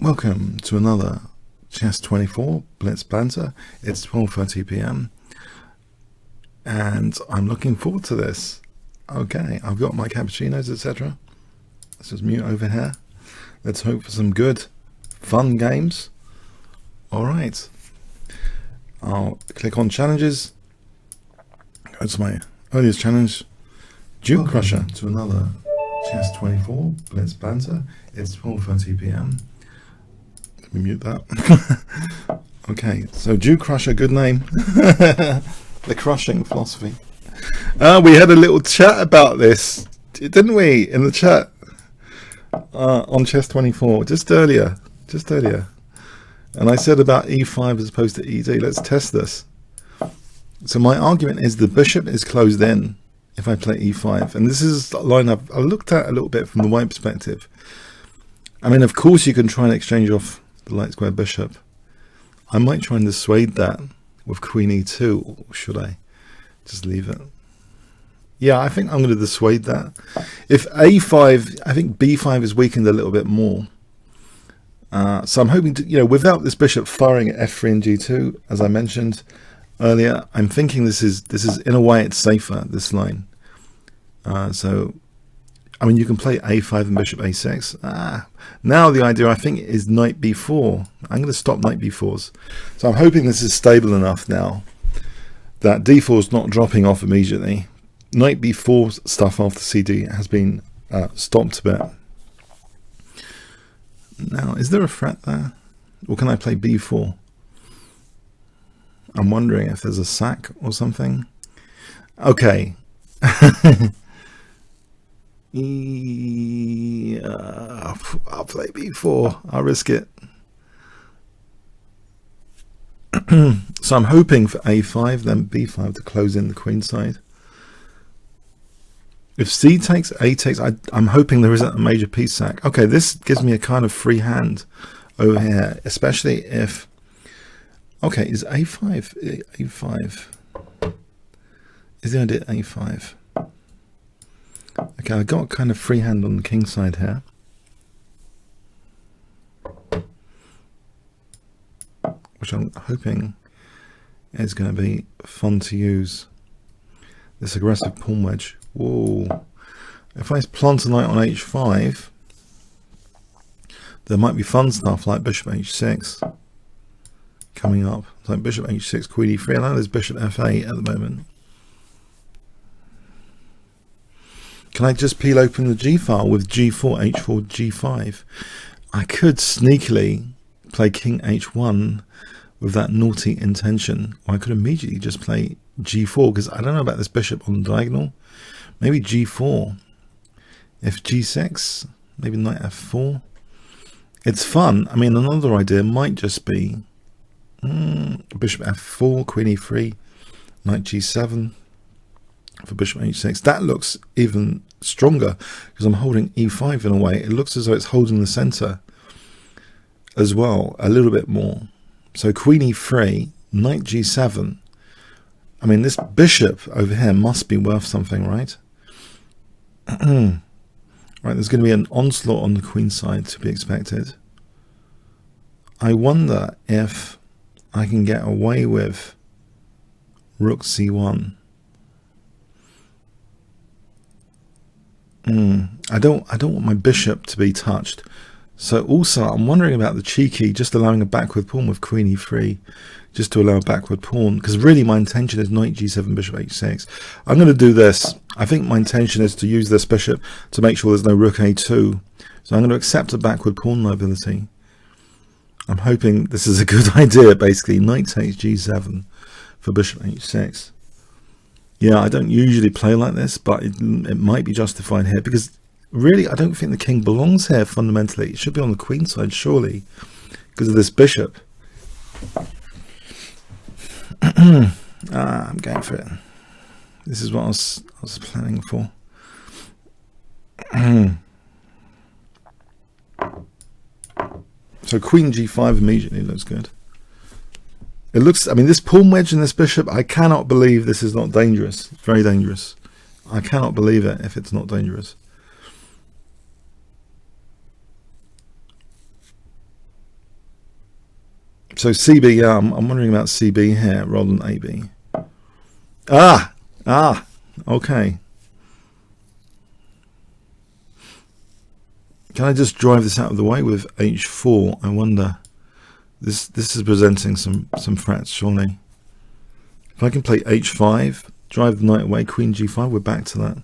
Welcome to another Chess 24 Blitz Banter. It's 12:30 p.m. and I'm looking forward to this. Okay, I've got my cappuccinos, etc. Let's just mute over here. Let's hope for some good, fun games. Alright, I'll click on challenges. Go to my earliest challenge, Kingscrusher. To another Chess 24 Blitz Banter. It's 12:30 p.m. Let me mute that. Okay, so Kingscrusher, good name. The crushing philosophy. We had a little chat about this, didn't we, in the chat on Chess 24 just earlier. And I said about e5 as opposed to ed. Let's test this. So my argument is the bishop is closed in if I play e5, and this is a line I looked at a little bit from the white perspective. I mean, of course you can try and exchange off the light square bishop. I might try and dissuade that with queen e2, or should I just leave it? Yeah, I think I'm going to dissuade that. If a5, I think b5 is weakened a little bit more. So I'm hoping to, without this bishop firing at f3 and g2, as I mentioned earlier, I'm thinking this is in a way it's safer, this line. So I mean, you can play a5 and bishop a6. Now the idea, I think, is knight b4. I'm going to stop knight b4s. So I'm hoping this is stable enough now that d4 is not dropping off immediately. Knight b4 stuff after cd has been stopped a bit. Now, is there a threat there? Or can I play b4? I'm wondering if there's a sack or something. Okay. I'll play b4. I'll risk it. So I'm hoping for a5, then b5 to close in the queen side. If c takes, a takes, I'm hoping there isn't a major piece sack. Okay, this gives me a kind of free hand over here, especially if... Okay, is a5? a5. Is the idea a5? Okay, I got a kind of free hand on the king side here. Which I'm hoping is going to be fun to use. This aggressive pawn wedge. Whoa. If I plant a knight on h5, there might be fun stuff like bishop h6 coming up. Like bishop h6, queen e3. I know there's bishop f8 at the moment. Can I just peel open the g file with g4, h4, g5? I could sneakily play king h1 with that naughty intention, or I could immediately just play g4, because I don't know about this bishop on the diagonal. Maybe g4. If g6, maybe knight f4. It's fun. I mean, another idea might just be bishop f4, queen e3, knight g7 for bishop h6. That looks even stronger because I'm holding e5 in a way. It looks as though it's holding the center as well a little bit more. So queen e3, knight g7. I mean, this bishop over here must be worth something, right? Right, there's going to be an onslaught on the queen side to be expected. I wonder if I can get away with rook c1. I don't want my bishop to be touched. So also I'm wondering about the cheeky just allowing a backward pawn with queen e3 just to allow a backward pawn, because really my intention is knight g7, bishop h6. I'm going to do this. I think my intention is to use this bishop to make sure there's no rook a2. So I'm going to accept a backward pawn liability. I'm hoping this is a good idea, basically. Knight takes g7 for bishop h6. Yeah, I don't usually play like this, but it might be justified here, because really I don't think the king belongs here fundamentally. It should be on the queen side, surely, because of this bishop. I'm going for it. This is what I was planning for. So queen g5 immediately looks good. It looks, I mean, this pawn wedge and this bishop, I cannot believe this is not dangerous. Very dangerous. I cannot believe it if it's not dangerous. So CB, yeah, I'm wondering about CB here rather than AB. Okay. Can I just drive this out of the way with H4? I wonder. This is presenting some threats, surely. If I can play H5, drive the knight away, Queen G5, we're back to that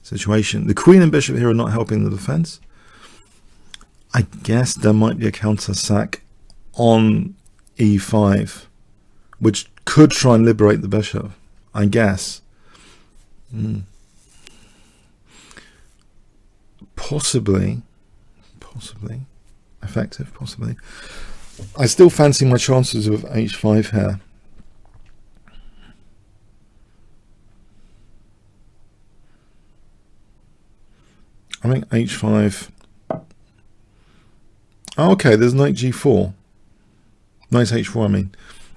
situation. The Queen and Bishop here are not helping the defense. I guess there might be a counter sack on E5, which could try and liberate the Bishop, I guess. Possibly effective, possibly. I still fancy my chances of H5 here. I think H5. Oh, okay, there's knight G4. Knight H4, I mean.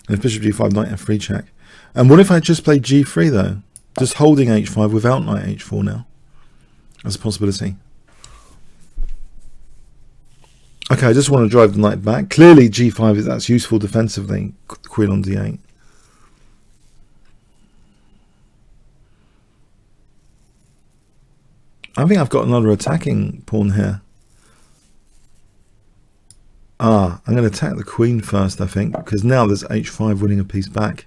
And if Bishop G5, knight F3 check. And what if I just play G3 though? Just holding H5 without knight H4 now. That's a possibility. Okay, I just want to drive the knight back. Clearly G5, that's useful defensively. Queen on D8. I think I've got another attacking pawn here. I'm going to attack the queen first, I think, because now there's H5 winning a piece back.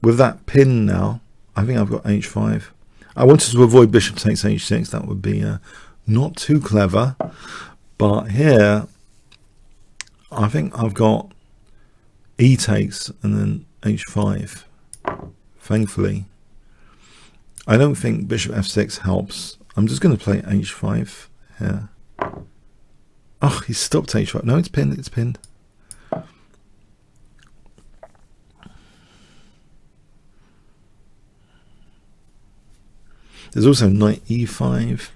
With that pin now, I think I've got H5. I wanted to avoid bishop takes H6. That would be not too clever. But here, I think I've got E takes and then H5. Thankfully. I don't think bishop F6 helps. I'm just going to play H5 here. Oh, he stopped H5. No, it's pinned. It's pinned. There's also knight E5.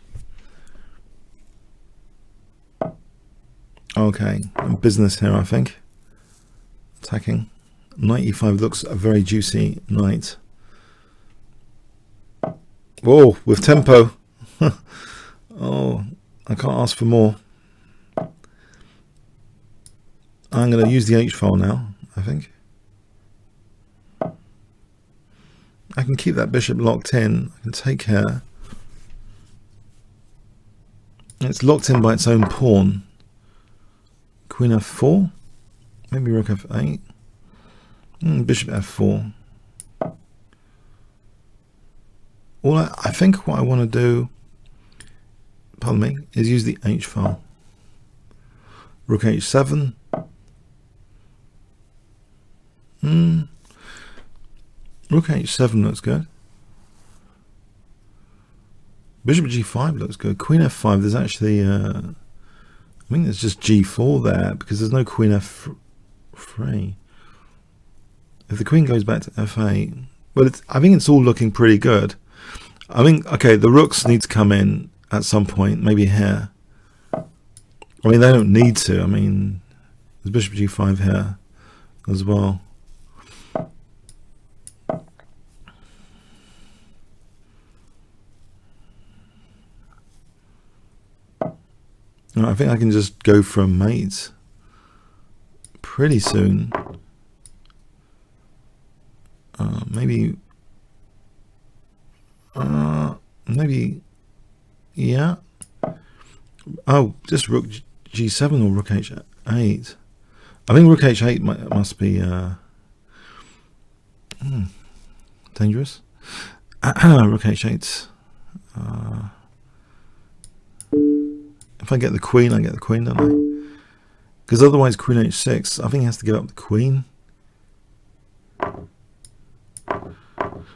Okay, business here, I think. Attacking. Knight E5 looks a very juicy knight. Whoa, with tempo. Oh, I can't ask for more. I'm going to use the H file now, I think. I can keep that bishop locked in. I can take care. It's locked in by its own pawn. Queen F4. Maybe Rook F8. Bishop F4. I think what I want to do, pardon me, is use the H file. Rook H7. Rook H7 looks good. Bishop G5 looks good. Queen F5, there's actually, I think there's just G4 there because there's no Queen F3. If the Queen goes back to F8, well, I think it's all looking pretty good. I think, okay, the rooks need to come in at some point, maybe here. I mean, they don't need to. I mean, there's Bishop G5 here as well. I think I can just go from mates pretty soon. Maybe, yeah. Oh, just Rook G7 or Rook H8. I think Rook H8 must be dangerous. Rook H8. If I get the queen, I get the queen, don't I? Because otherwise Queen H6, I think he has to give up the queen.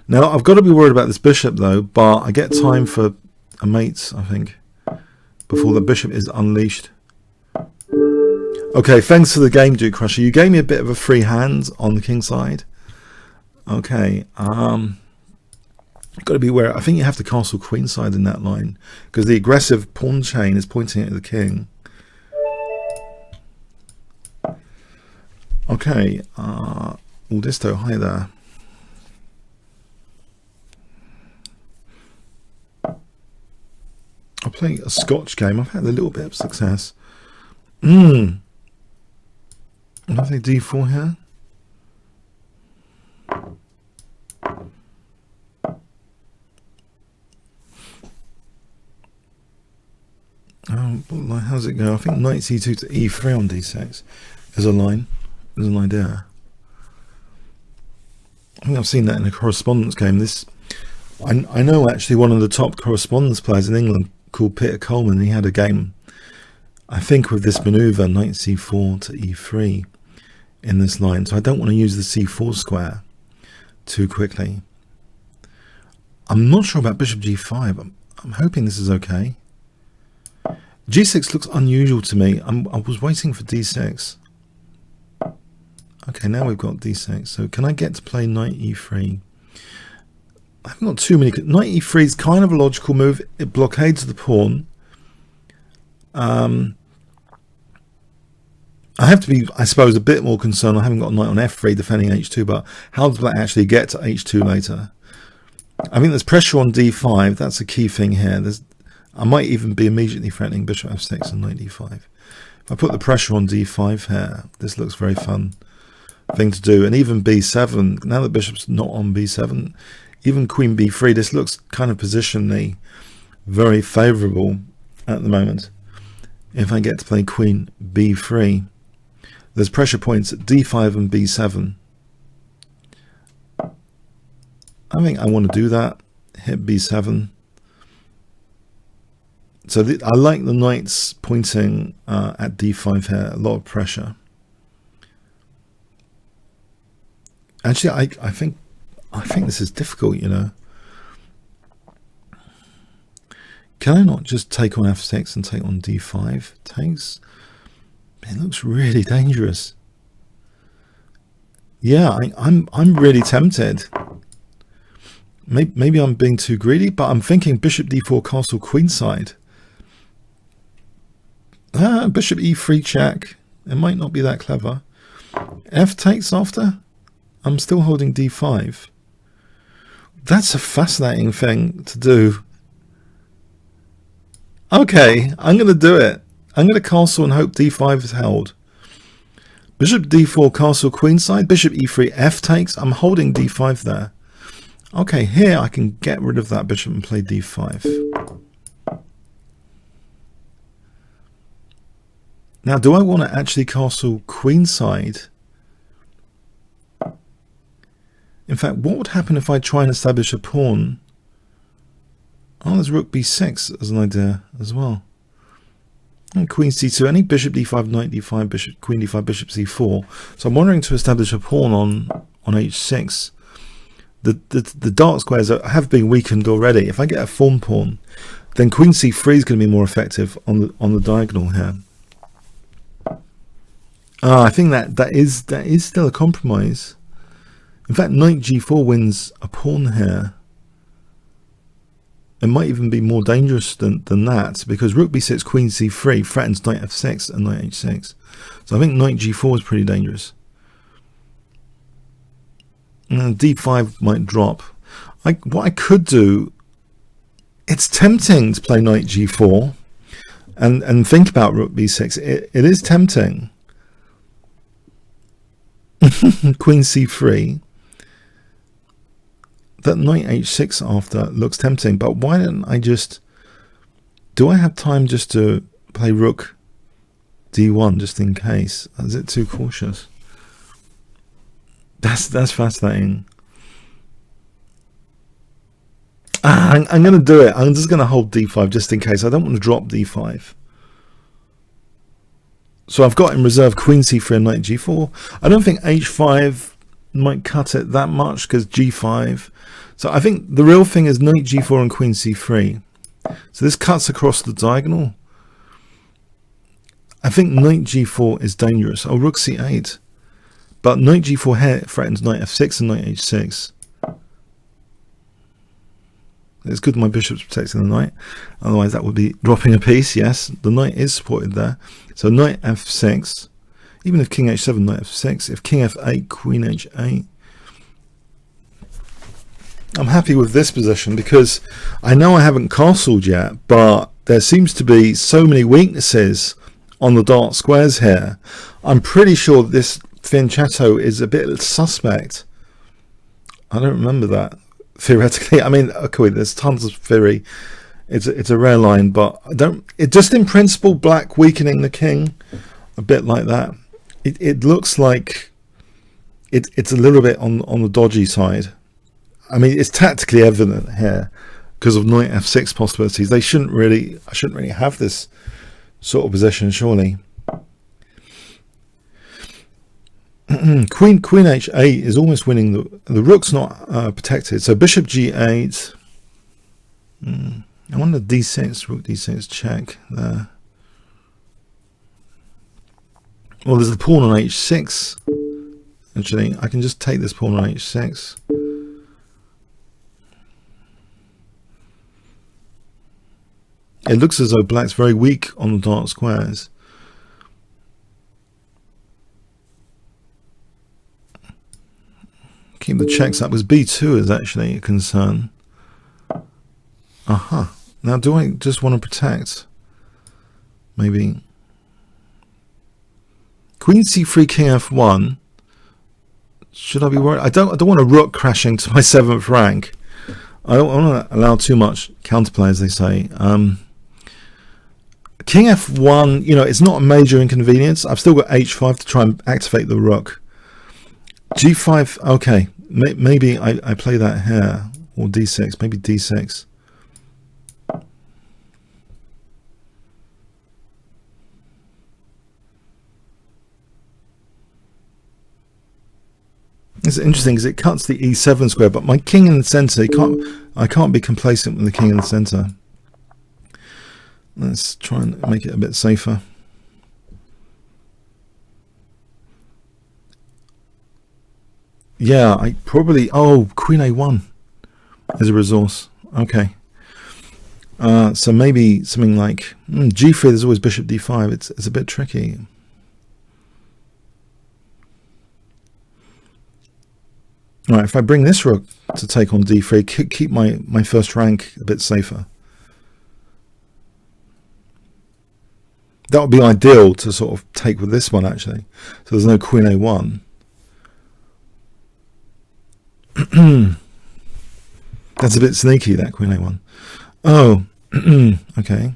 Now, I've got to be worried about this bishop, though, but I get time for a mate, I think, before the bishop is unleashed. Okay, thanks for the game, Kingscrusher. You gave me a bit of a free hand on the king side. Okay, got to be aware. I think you have to castle queen side in that line because the aggressive pawn chain is pointing at the king. Okay, Aldisto, hi there. I'm playing a Scotch game. I've had a little bit of success. I think d4 here. Well, how's it go? I think knight c2 to e3 on d6 is a line. Is an idea. I think I've seen that in a correspondence game. This, I know actually one of the top correspondence players in England called Peter Coleman. He had a game, I think, with this maneuver, knight c4 to e3 in this line. So I don't want to use the c4 square too quickly. I'm not sure about bishop g5. I'm hoping this is okay. g6 looks unusual to me. I was waiting for d6. Okay, now we've got d6. So can I get to play knight e3? I haven't got too many. Knight e3 is kind of a logical move. It blockades the pawn. I have to be, I suppose, a bit more concerned. I haven't got a knight on f3 defending h2, but how does black actually get to h2 later? I think there's pressure on d5. That's a key thing here. I might even be immediately threatening bishop f6 and knight d5. If I put the pressure on d5 here, this looks very fun thing to do. And even b7, now that bishop's not on b7, even queen b3, this looks kind of positionally very favourable at the moment. If I get to play queen b3, there's pressure points at d5 and b7. I think I want to do that. Hit b7. So I like the knights pointing at d5 here. A lot of pressure. Actually, I think this is difficult, you know. Can I not just take on f6 and take on d5? Takes. It looks really dangerous. Yeah, I'm really tempted. Maybe I'm being too greedy, but I'm thinking bishop d4 castle queenside. Bishop e3 check. It might not be that clever. F takes after. I'm still holding d5. That's a fascinating thing to do. Okay, I'm going to do it. I'm going to castle and hope d5 is held. Bishop d4 castle queenside. Bishop e3 f takes. I'm holding d5 there. Okay, here I can get rid of that bishop and play d5. Now, do I want to actually castle queenside? In fact, what would happen if I try and establish a pawn? Oh, there's rook b6 as an idea as well. And queen c2, any bishop d5, knight d5, bishop, queen d5, bishop c4. So I'm wondering to establish a pawn on h6. The dark squares have been weakened already. If I get a form pawn, then queen c3 is going to be more effective on the diagonal here. I think that is still a compromise. In fact, knight g4 wins a pawn here. It might even be more dangerous than that, because rook b6, queen c3 threatens knight f6 and knight h6. So I think knight g4 is pretty dangerous. And d5 might drop. What I could do, it's tempting to play knight g4 and think about rook b6. It is tempting. Queen c3. That knight h6 after looks tempting, but why don't I just... Do I have time just to play rook d1 just in case? Is it too cautious? That's fascinating. I'm going to do it. I'm just going to hold d5 just in case. I don't want to drop d5. So I've got in reserve queen c3 and knight g4. I don't think h5 might cut it that much because g5. So I think the real thing is knight g4 and queen c3. So this cuts across the diagonal. I think knight g4 is dangerous. Oh, rook c8. But knight g4 here threatens knight f6 and knight h6. It's good my bishop's protecting the knight. Otherwise that would be dropping a piece. Yes, the knight is supported there. So knight f6. Even if king h7, knight f6. If king f8, queen h8. I'm happy with this position because I know I haven't castled yet, but there seems to be so many weaknesses on the dark squares here. I'm pretty sure this fianchetto is a bit suspect. I don't remember that theoretically. I mean, okay, there's tons of theory. It's a rare line, but I don't. It just in principle, black weakening the king, a bit like that. It looks like it's a little bit on the dodgy side. I mean, it's tactically evident here because of knight f6 possibilities. I shouldn't really have this sort of position, surely. Queen h8 is almost winning. The rook's not protected, so bishop g8. I wonder d6, rook d6 check there. Well, there's the pawn on h6. Actually, I can just take this pawn on h6. It looks as though black's very weak on the dark squares. Keep the checks up, because b2 is actually a concern. Aha. Now, do I just want to protect? Maybe. Queen c3, king f1. Should I be worried? I don't want a rook crashing to my 7th rank. I don't want to allow too much counterplay, as they say. King f1, you know, it's not a major inconvenience. I've still got h5 to try and activate the rook. g5, okay. Maybe I play that here. Or d6, maybe d6. It's interesting because it cuts the e7 square, but my king in the center, I can't be complacent with the king in the center. Let's try and make it a bit safer. Yeah, I probably, oh, queen a1 as a resource. Okay. So maybe something like g3, there's always bishop d5. It's a bit tricky. Right, if I bring this rook to take on d3, keep my first rank a bit safer. That would be ideal to sort of take with this one, actually. So there's no queen a1. That's a bit sneaky, that queen a1. Oh, okay.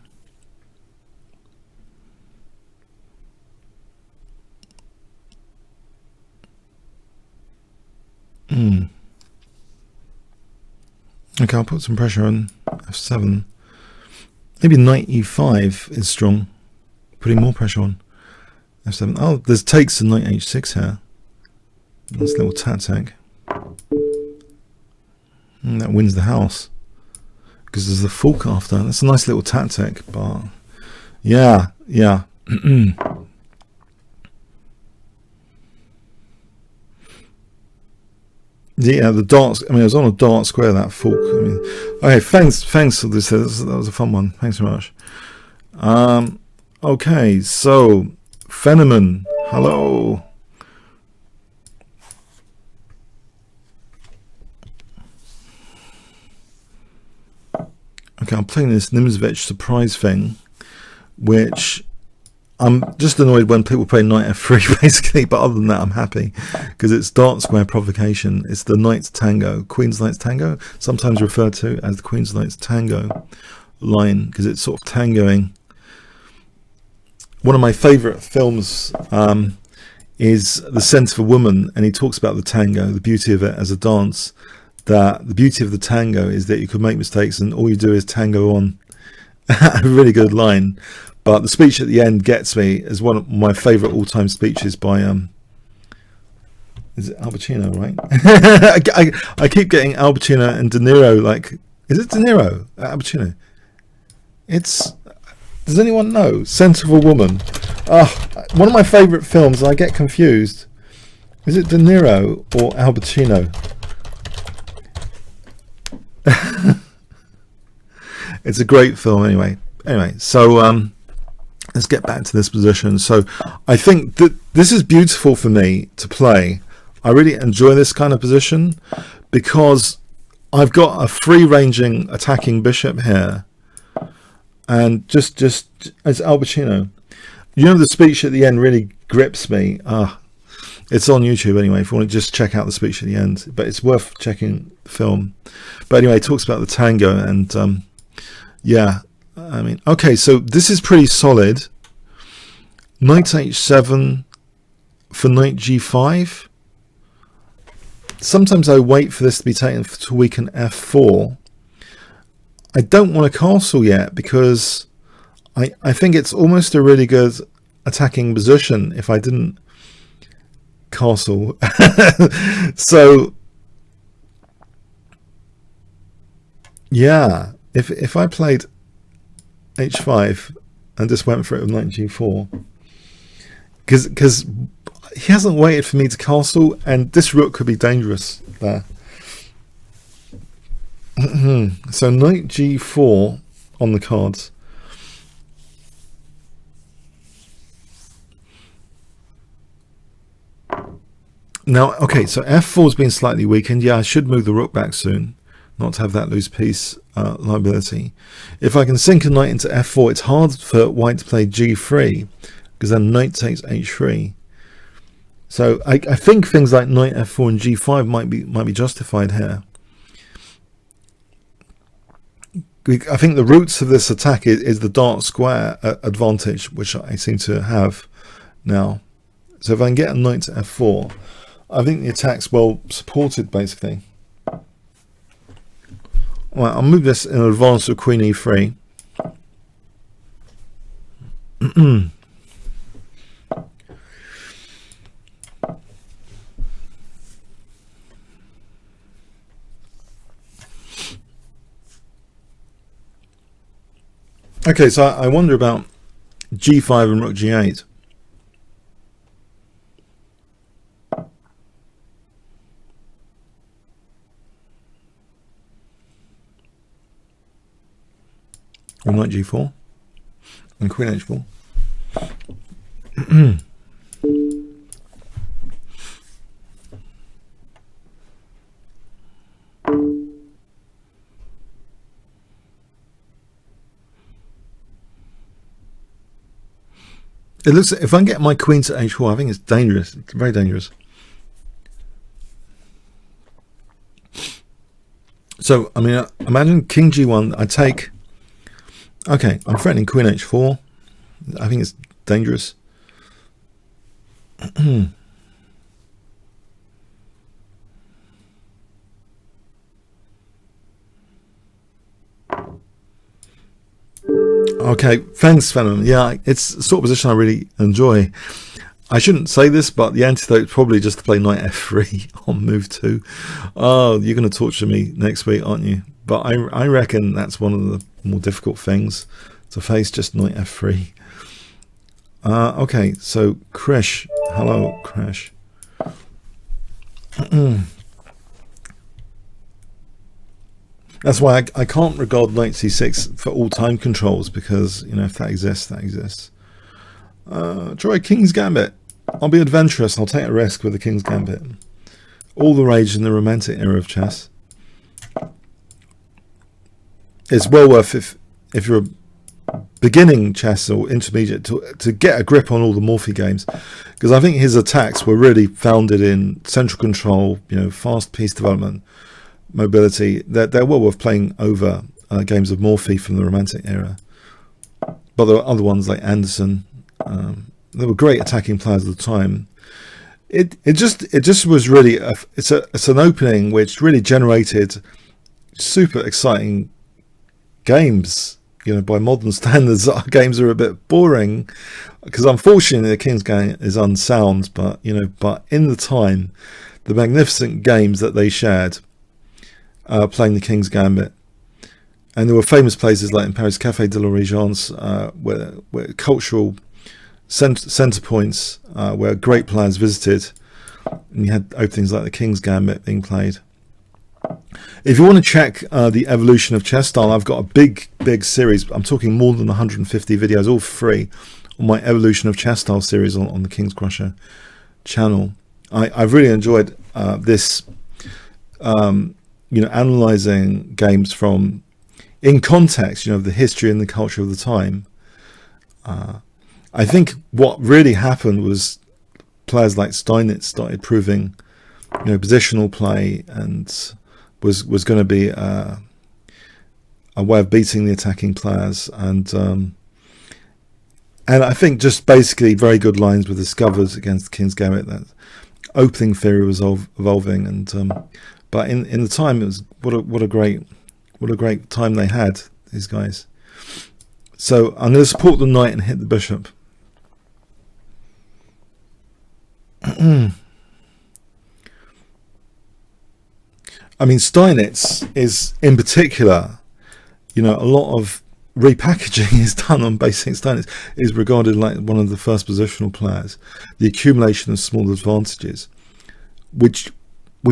Okay, I'll put some pressure on f7. Maybe knight e5 is strong. Putting more pressure on f7. Oh, there's takes to knight h6 here. Nice little tactic. And that wins the house. Because there's the fork after. That's a nice little tactic, but yeah. Yeah, the darts. I mean, it was on a dart square, that fork. I mean, okay, thanks for this. That was a fun one. Thanks very much. Okay, so Phenomen, hello. Okay, I'm playing this Nimzovich surprise thing, which I'm just annoyed when people play knight f3 basically, but other than that I'm happy because it's dark square provocation. It's the knight's tango, queen's knight's tango, sometimes referred to as the queen's knight's tango line because it's sort of tangoing. One of my favourite films is The Scent of a Woman, and he talks about the tango, the beauty of it as a dance, that the beauty of the tango is that you could make mistakes and all you do is tango on. A really good line. But the speech at the end gets me as one of my favourite all-time speeches by is it Al Pacino, right? I keep getting Al Pacino and De Niro, like, is it De Niro? Al Pacino. It's, does anyone know? Scent of a Woman. One of my favourite films, I get confused. Is it De Niro or Al Pacino? It's a great film anyway. So let's get back to this position. So I think that this is beautiful for me to play. I really enjoy this kind of position because I've got a free ranging attacking bishop here, and just as Al Pacino, You know, the speech at the end really grips me. It's on YouTube anyway, if you want to just check out the speech at the end. But it's worth checking the film. But anyway, it talks about the tango, and yeah, I mean, okay, so this is pretty solid. Knight h7 for knight g5. Sometimes I wait for this to be taken to weaken f4. I don't want a castle yet because I think it's almost a really good attacking position if I didn't castle. So yeah, if I played h5 and just went for it with knight g4, because he hasn't waited for me to castle, and this rook could be dangerous there. So knight g4 on the cards. Now, okay, so f4 has been slightly weakened. Yeah, I should move the rook back soon, not to have that loose piece liability. If I can sink a knight into f4, it's hard for white to play g3, because then knight takes h3. So I think things like knight f4 and g5 might be justified here. I think the roots of this attack is the dark square advantage, which I seem to have now. So if I can get a knight to f4, I think the attack's well supported, basically. Right, I'll move this in advance of queen e3. Okay, so I wonder about g5 and rook g8. Or knight g4 and queen h4. It looks, if I can get my queen to h4, I think it's dangerous. It's very dangerous. So, I mean, imagine king g1, I take... Okay, I'm threatening queen h4. I think it's dangerous. Okay, thanks, Venom. Yeah, it's the sort of position I really enjoy. I shouldn't say this, but the antidote is probably just to play knight f3 on move 2. Oh, you're going to torture me next week, aren't you? But I reckon that's one of the more difficult things to face, just knight f3. Okay, so Krish. Hello, Krish. That's why I can't regard knight c6 for all time controls, because, you know, if that exists, that exists. Try King's Gambit. I'll be adventurous. I'll take a risk with the King's Gambit. All the rage in the romantic era of chess. It's well worth, if you're a beginning chess or intermediate, to get a grip on all the Morphy games, because I think his attacks were really founded in central control, you know, fast piece development, mobility. They're well worth playing over games of Morphy from the romantic era. But there were other ones like Anderson. They were great attacking players at the time. It just was really it's an opening which really generated super exciting games. You know, by modern standards, our games are a bit boring because unfortunately the King's Game is unsound. But you know, but in the time, the magnificent games that they shared, playing the King's Gambit, and there were famous places like in Paris, Café de la Régence, where cultural centre points, where great players visited, and you had openings like the King's Gambit being played. If you want to check the evolution of chess style, I've got a big series. I'm talking more than 150 videos, all free, on my evolution of chess style series on the Kingscrusher channel. I've really enjoyed this, you know, analysing games from in context, you know, the history and the culture of the time. I think what really happened was players like Steinitz started proving, positional play, and was going to be a way of beating the attacking players, and I think just basically very good lines with discovers against the King's Gambit. That opening theory was evolving, and but in the time it was what a great time they had, these guys. So I'm going to support the knight and hit the bishop. I mean, Steinitz is in particular, a lot of repackaging is done on basic Steinitz. Is regarded like one of the first positional players. The accumulation of small advantages, which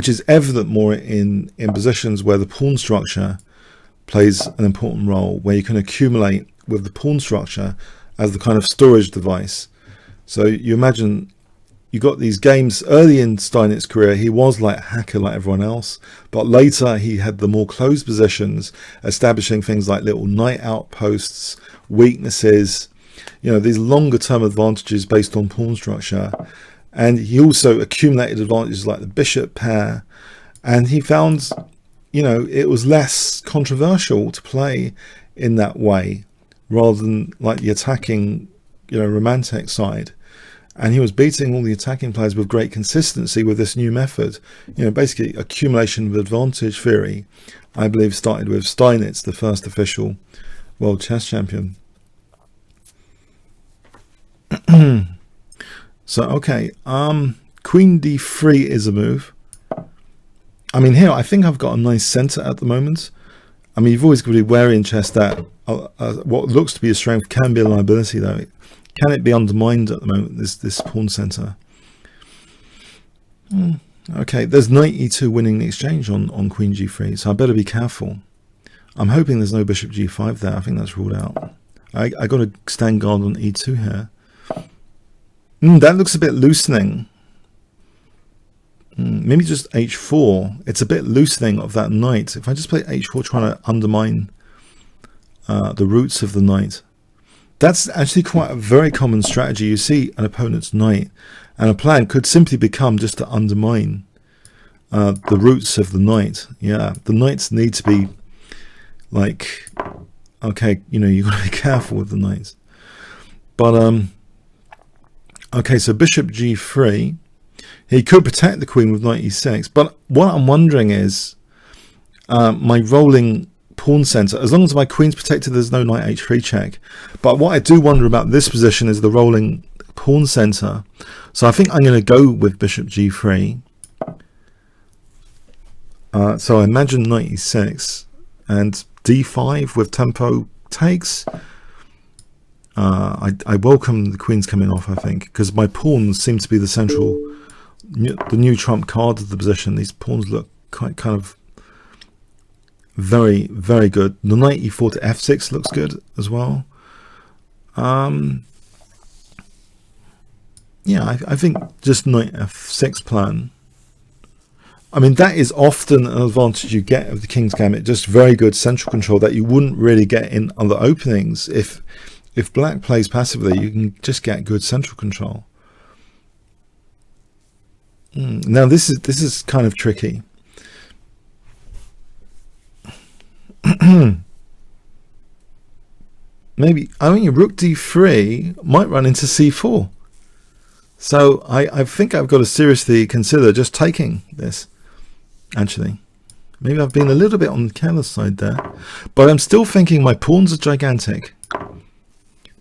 is evident more in positions where the pawn structure plays an important role, where you can accumulate with the pawn structure as the kind of storage device. So you imagine you got these games early in Steinitz's career. He was like a hacker like everyone else, but later he had the more closed positions, establishing things like little knight outposts, weaknesses, these longer term advantages based on pawn structure. And he also accumulated advantages like the bishop pair, and he found it was less controversial to play in that way rather than like the attacking romantic side. And he was beating all the attacking players with great consistency with this new method. Basically accumulation of advantage theory, I believe, started with Steinitz, the first official world chess champion. So, okay, Queen d3 is a move. I mean, here, I think I've got a nice center at the moment. I mean, you've always got to be wary in chess that what looks to be a strength can be a liability, though. Can it be undermined at the moment, this pawn center? Okay, there's knight e2 winning the exchange on queen g3, so I better be careful. I'm hoping there's no bishop g5 there. I think that's ruled out. I got to stand guard on e2 here. That looks a bit loosening. Maybe just h4. It's a bit loosening of that knight. If I just play h4, trying to undermine the roots of the knight. That's actually quite a very common strategy. You see an opponent's knight, and a plan could simply become just to undermine the roots of the knight. Yeah, the knights need to be like, okay, you've got to be careful with the knights. But okay, so bishop g3. He could protect the queen with knight e6, but what I'm wondering is my rolling pawn center, as long as my queen's protected, there's no knight h3 check. But what I do wonder about this position is the rolling pawn center. So I think I'm going to go with bishop g3. So I imagine knight e6 and d5 with tempo takes. I welcome the queens coming off, I think, because my pawns seem to be the new trump card of the position. These pawns look quite kind of very, very good. The knight e4 to f6 looks good as well. Yeah, I think just knight f6 plan. I mean, that is often an advantage you get of the King's Gambit, just very good central control that you wouldn't really get in other openings. If black plays passively, you can just get good central control. Now this is kind of tricky. Maybe, I mean, rook d3 might run into c4. So I think I've got to seriously consider just taking this, actually. Maybe I've been a little bit on the careless side there. But I'm still thinking my pawns are gigantic.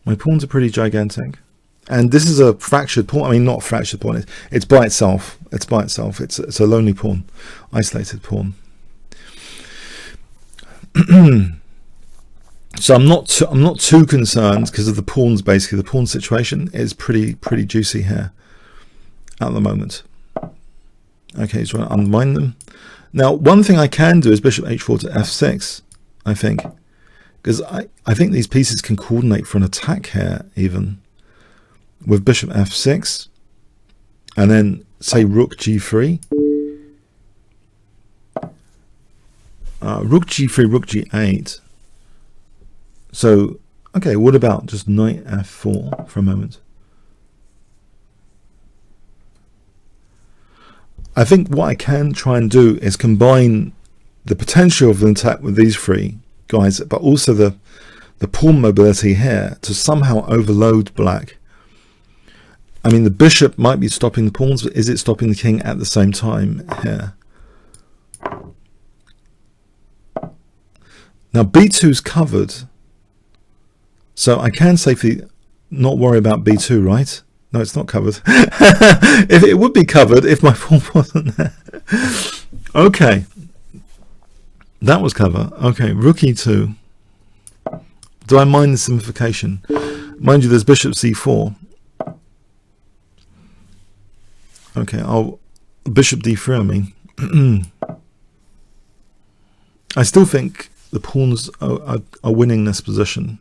My pawns are pretty gigantic. And this is a fractured pawn. I mean, not a fractured pawn. It's by itself. It's by itself. It's a lonely pawn. Isolated pawn. So I'm not too concerned because of the pawns. Basically, the pawn situation is pretty juicy here at the moment. Okay, he's trying to undermine them. Now, one thing I can do is bishop h4 to f6. I think, because I think these pieces can coordinate for an attack here, even with bishop f6, and then say rook g3. Rook g3, rook g8. So Okay, what about just knight f4 for a moment? I think what I can try and do is combine the potential of an attack with these three guys, but also the pawn mobility here to somehow overload black. I mean, the bishop might be stopping the pawns, but is it stopping the king at the same time here? Now b2's covered, so I can safely not worry about b2, right? No, it's not covered. If it would be covered if my pawn wasn't there. Okay, that was cover. Okay, rook e2. Do I mind the simplification? Mind you, there's bishop c4. Okay, bishop d3, I mean. I still think the pawns are winning this position.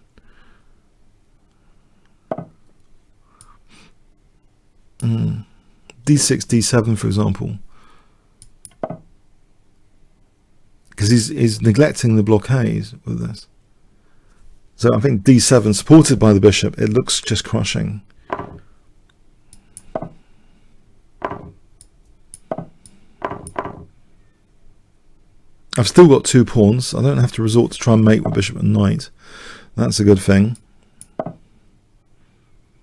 d6, d7, for example. Because he's neglecting the blockade with this. So I think d7, supported by the bishop, it looks just crushing. I've still got two pawns. I don't have to resort to try and mate with bishop and knight. That's a good thing.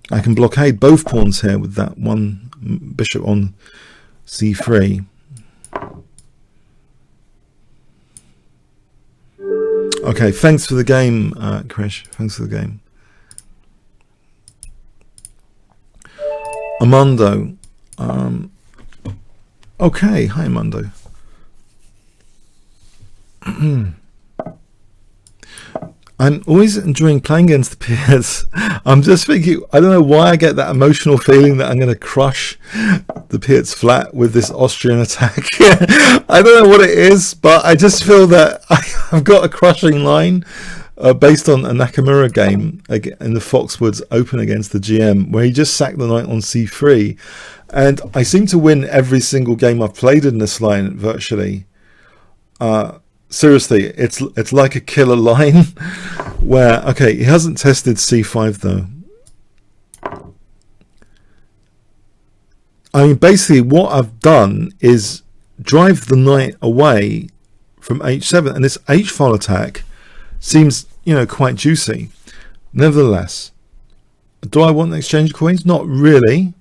I can blockade both pawns here with that one bishop on c3. Okay, thanks for the game, Krish. Thanks for the game. Armando. Okay, hi Armando. I'm always enjoying playing against the peers. I'm just thinking, I don't know why I get that emotional feeling that I'm going to crush the Piet's flat with this Austrian attack. I don't know what it is, but I just feel that I've got a crushing line based on a Nakamura game in the Foxwoods Open against the GM, where he just sacked the knight on c3. And I seem to win every single game I've played in this line, virtually. Seriously, it's like a killer line where, okay, he hasn't tested c5 though. I mean, basically what I've done is drive the knight away from h7, and this h-file attack seems, you know, quite juicy. Nevertheless, do I want to exchange queens? Not really.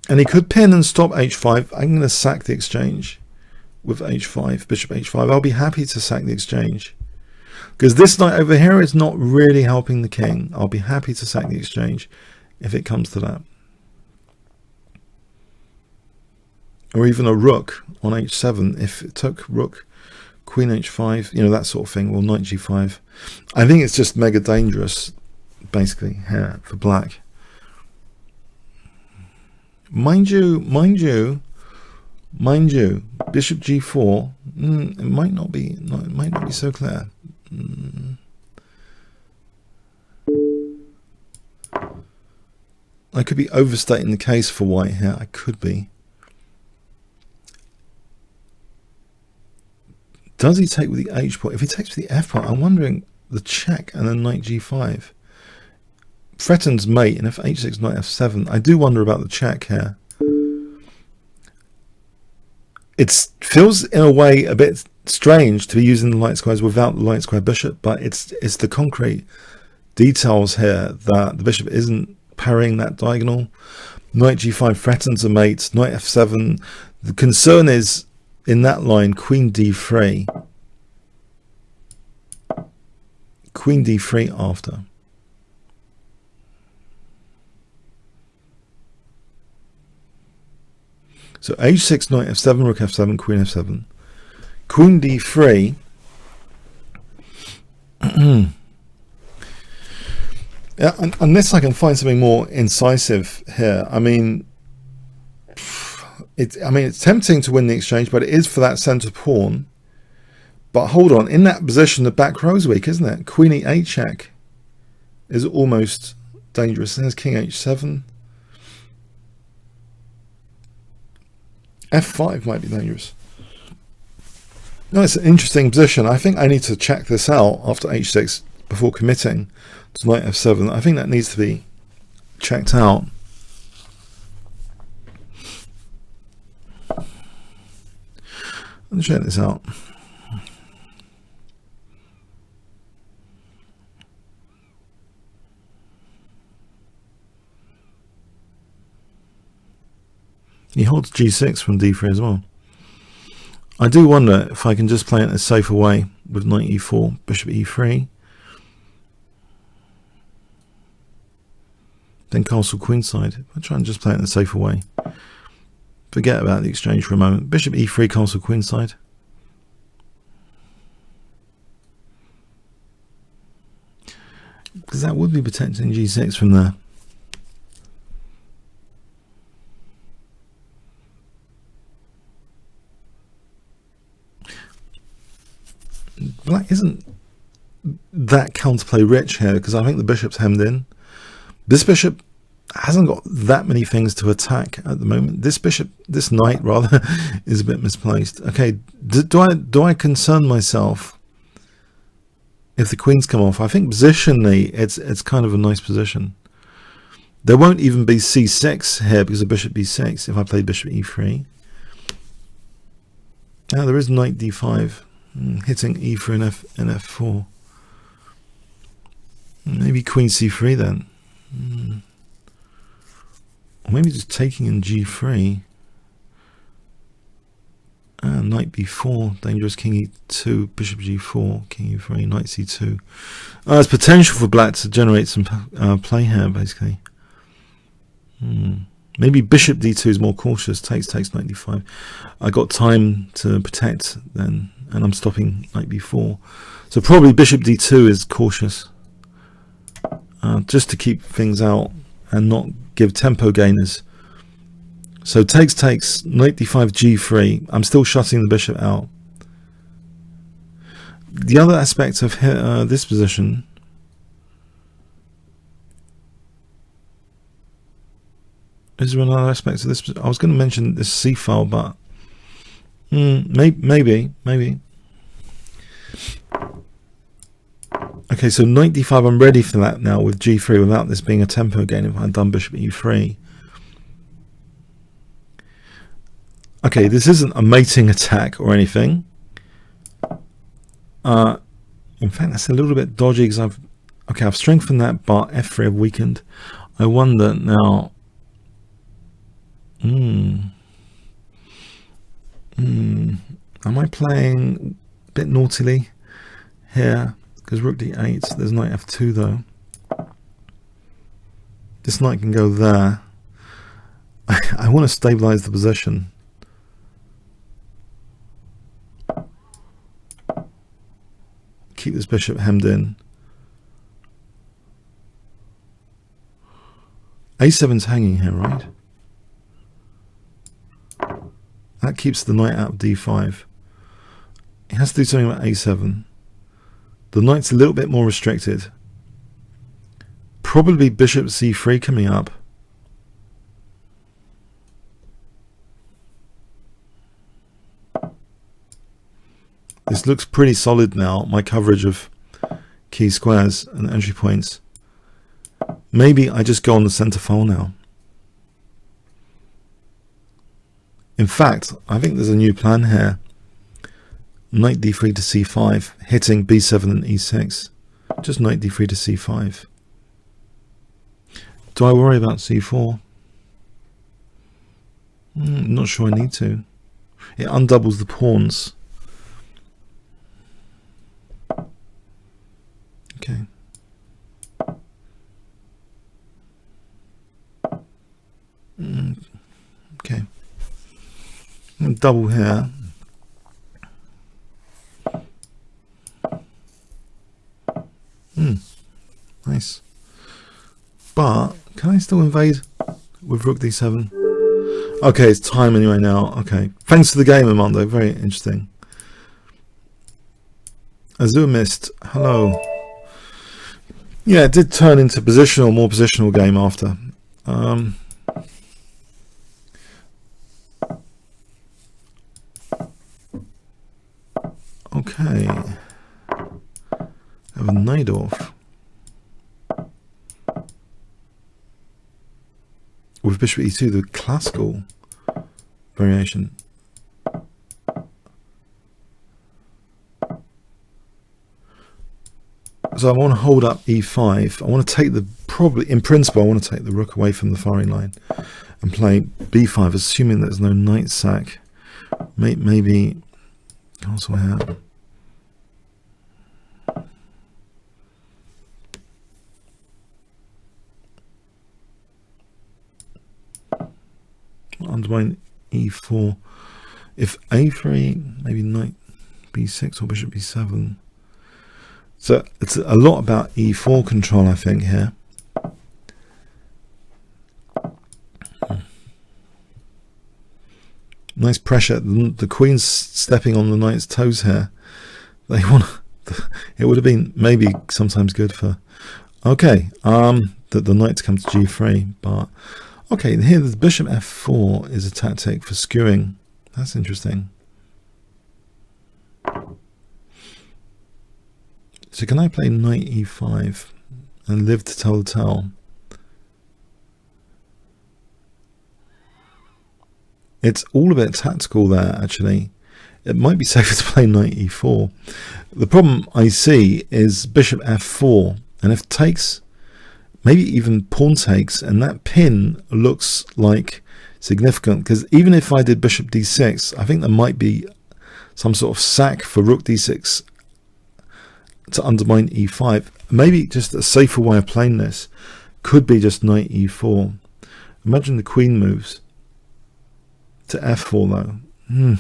And he could pin and stop h5. I'm going to sack the exchange with h5, bishop h5. I'll be happy to sack the exchange because this knight over here is not really helping the king. I'll be happy to sack the exchange if it comes to that. Or even a rook on h7 if it took rook, queen h5, you know, that sort of thing, or knight g5. I think it's just mega dangerous basically here for black. Mind you, bishop g4, it might not be so clear. I could be overstating the case for white here. I could be. Does he take with the h part? If he takes with the f part, I'm wondering the check and then knight g5. Threatens mate, and if h6, knight f7. I do wonder about the check here. It feels in a way a bit strange to be using the light squares without the light square bishop, but it's the concrete details here that the bishop isn't parrying that diagonal. Knight g5 threatens a mate, knight f7. The concern is in that line, queen d3. Queen d3 after. So h6, knight f7, rook f7, queen f7. Queen d3. Yeah, unless I can find something more incisive here. I mean, it's tempting to win the exchange, but it is for that center pawn. But hold on, in that position, the back row is weak, isn't it? Queen e8 check is almost dangerous. There's king h7. f5 might be dangerous. No, it's an interesting position. I think I need to check this out after h6 before committing to knight f7. I think that needs to be checked out. Let's check this out. He holds g6 from d3 as well. I do wonder if I can just play it in a safer way with knight e4, bishop e3, then castle queenside. If I try and just play it in a safer way, forget about the exchange for a moment. Bishop e3, castle queenside. Because that would be protecting g6 from there. Black isn't that counterplay rich here because I think the bishop's hemmed in. This bishop hasn't got that many things to attack at the moment. This bishop, this knight rather, is a bit misplaced. Okay, do I concern myself if the queens come off? I think positionally it's kind of a nice position. There won't even be c6 here because of bishop b6 if I play bishop e3. Now there is knight d5. Hitting e3 and f4. Maybe queen c3 then. Or maybe just taking in g3. Knight b4, dangerous, king e2, bishop g4, king e3, knight c2. There's potential for black to generate some play here, basically. Maybe bishop d2 is more cautious, takes knight d5. I got time to protect then, and I'm stopping knight b4. So probably bishop d2 is cautious, just to keep things out and not give tempo gainers. So takes, knight d5, g3. I'm still shutting the bishop out. The other aspect of this position is there another aspect of this? I was going to mention this c file, but maybe. Okay, so knight d5. I'm ready for that now with g3 without this being a tempo gain. If I'd done bishop e3. Okay, this isn't a mating attack or anything. In fact, that's a little bit dodgy because I've strengthened that, but f3 I've weakened. I wonder now. Am I playing a bit naughtily here? Because rook d8, there's knight f2 though. This knight can go there. I want to stabilize the position. Keep this bishop hemmed in. a7's hanging here, right? That keeps the knight out of d5. It has to do something about a7. The knight's a little bit more restricted. Probably bishop c3 coming up. This looks pretty solid now, my coverage of key squares and entry points. Maybe I just go on the center file now. In fact, I think there's a new plan here. Knight d3 to c5, hitting b7 and e6. Just knight d3 to c5. Do I worry about c4? Not sure I need to. It undoubles the pawns. Okay. Okay. Double here. Nice. But can I still invade with rook d7? Okay, it's time anyway now. Okay. Thanks for the game, Armando. Very interesting. Azure Mist. Hello. Yeah, it did turn into more positional game after. Okay. Have a knight off. With bishop e2, the classical variation. So I want to hold up e5. I want to take the, probably, in principle, I want to take the rook away from the firing line and play b5, assuming there's no knight sack. Maybe also have. Undermine e4. If a3, maybe knight b6 or bishop b7. So it's a lot about e4 control, I think, here. Nice pressure. The queen's stepping on the knight's toes here. They want. It would have been maybe sometimes good for. Okay, that the knight to come to g3, but okay. Here the bishop f4 is a tactic for skewing. That's interesting. So can I play knight e5 and live to tell the tale? It's all a bit tactical there, actually. It might be safer to play knight e4. The problem I see is bishop f4, and if takes, maybe even pawn takes, and that pin looks like significant, because even if I did bishop d6, I think there might be some sort of sack for rook d6 to undermine e5. Maybe just a safer way of playing this could be just knight e4. Imagine the queen moves to f4 though.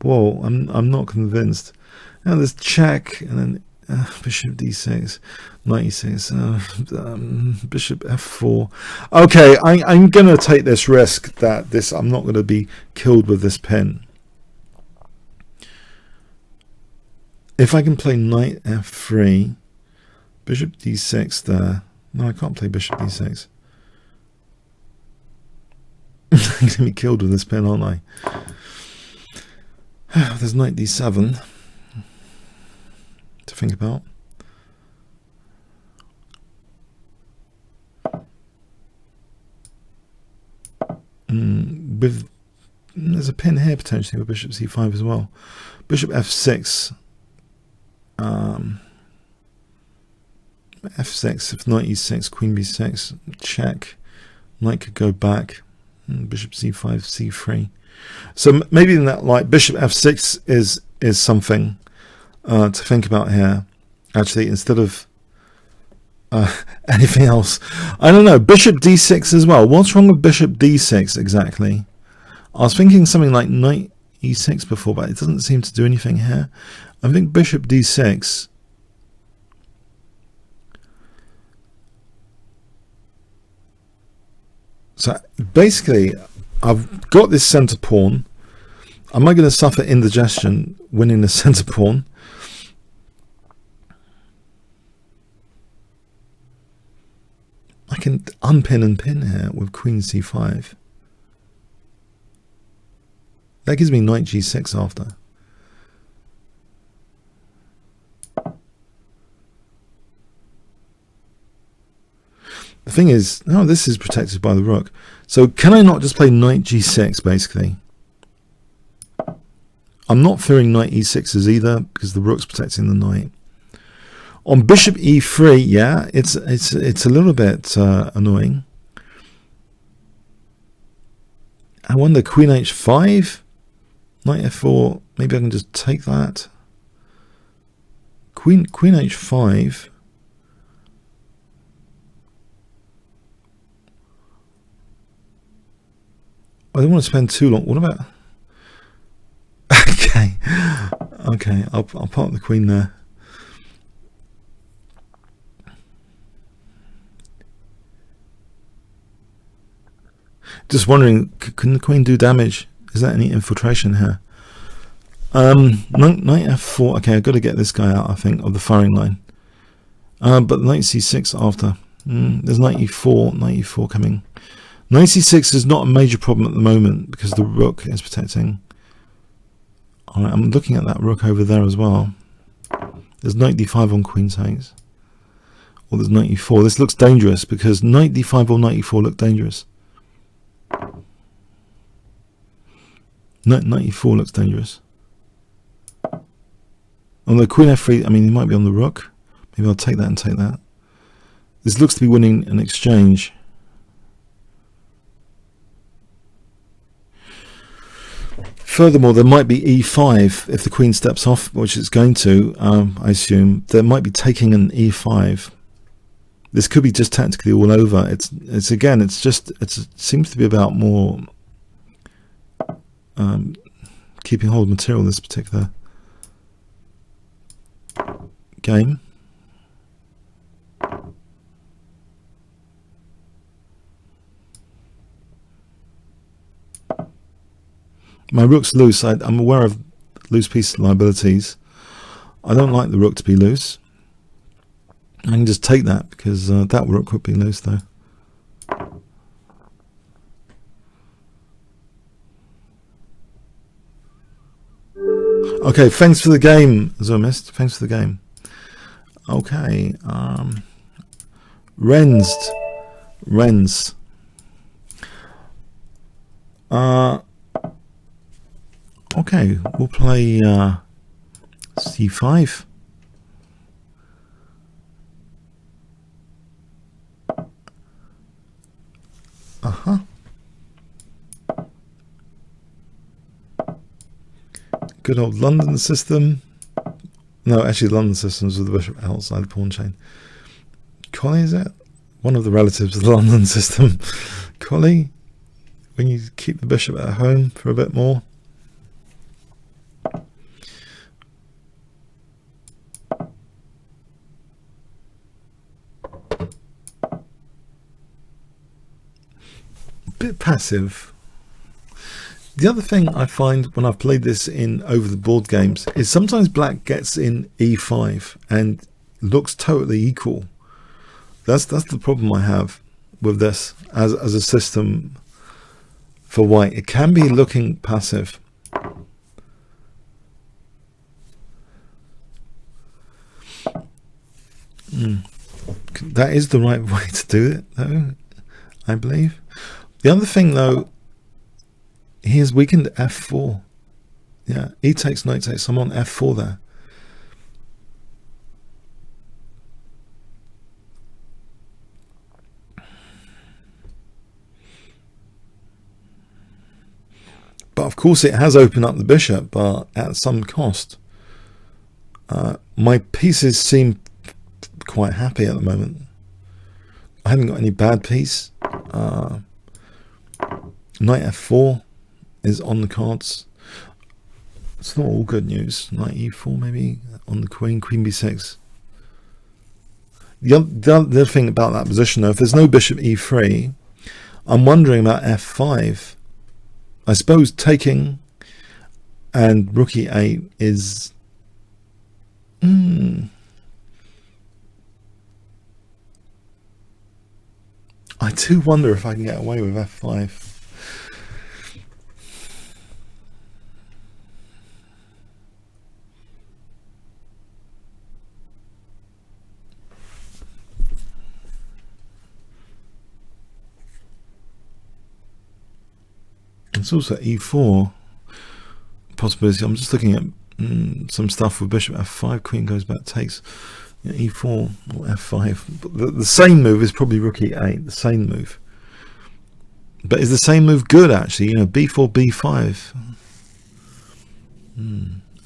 Whoa, I'm not convinced. Now there's check, and then bishop d6, knight e6, bishop f4. Okay, I'm gonna take this risk that I'm not gonna be killed with this pin. If I can play knight f3, bishop d6 there. No, I can't play bishop d6. I'm gonna be killed with this pin, aren't I? There's knight d7 to think about. There's a pin here potentially with bishop c5 as well. Bishop f6. F6, if knight e6, queen b6, check. Knight could go back. Bishop c5, c3. So maybe in that light, bishop f6 is something to think about here. Actually, instead of anything else. I don't know. Bishop d6 as well. What's wrong with bishop d6 exactly? I was thinking something like knight e6 before, but it doesn't seem to do anything here. I think bishop d6. So basically, I've got this center pawn. Am I going to suffer indigestion winning the center pawn? I can unpin and pin here with queen c5. That gives me knight g6 after. The thing is, no, this is protected by the rook. So can I not just play knight g6 basically? I'm not fearing knight e6s either because the rook's protecting the knight. On bishop e3, yeah, it's a little bit annoying. I wonder queen h5, knight f4. Maybe I can just take that. Queen h5. I don't want to spend too long. What about? Okay. I'll park the queen there. Just wondering, can the queen do damage? Is there any infiltration here? Knight f4. Okay, I've got to get this guy out, I think, of the firing line. But knight c6 after. There's knight e4 coming. Knight c6 is not a major problem at the moment because the rook is protecting. Alright, I'm looking at that rook over there as well. There's knight d5 on queen takes. Or there's knight e4. This looks dangerous because knight d5 or knight e4 look dangerous. Knight e4 looks dangerous. On the queen f3, I mean, he might be on the rook. Maybe I'll take that and take that. This looks to be winning an exchange. Furthermore, there might be e5 if the queen steps off, which it's going to, I assume. There might be taking an e5. This could be just tactically all over. It seems to be about more keeping hold of material in this particular game. My rook's loose. I'm aware of loose piece liabilities. I don't like the rook to be loose. I can just take that because that rook would be loose though. Okay, thanks for the game, Zomist. Thanks for the game. Okay, Renz. Okay, we'll play c5. Good old London system. No, actually, London systems with the bishop outside the pawn chain. Collie, is it? One of the relatives of the London system. Collie, when you keep the bishop at home for a bit more. Bit passive. The other thing I find when I've played this in over the board games is sometimes black gets in e5 and looks totally equal. That's the problem I have with this as a system for white. It can be looking passive. That is the right way to do it, though, I believe. The other thing, though, he has weakened f4. Yeah, e takes, knight takes. I'm on f4 there. But of course it has opened up the bishop, but at some cost. My pieces seem quite happy at the moment. I haven't got any bad piece. Knight f4 is on the cards. It's not all good news. Knight e4 maybe on the queen, queen b6. The other thing about that position, though, if there's no bishop e3, I'm wondering about f5. I suppose taking and rook e8 is... I do wonder if I can get away with f5. It's also e4 possibility. I'm just looking at some stuff with bishop f5, queen goes back, takes e4 or f5. But the same move is probably rook e8, the same move. But is the same move good, actually? You know, b4, b5.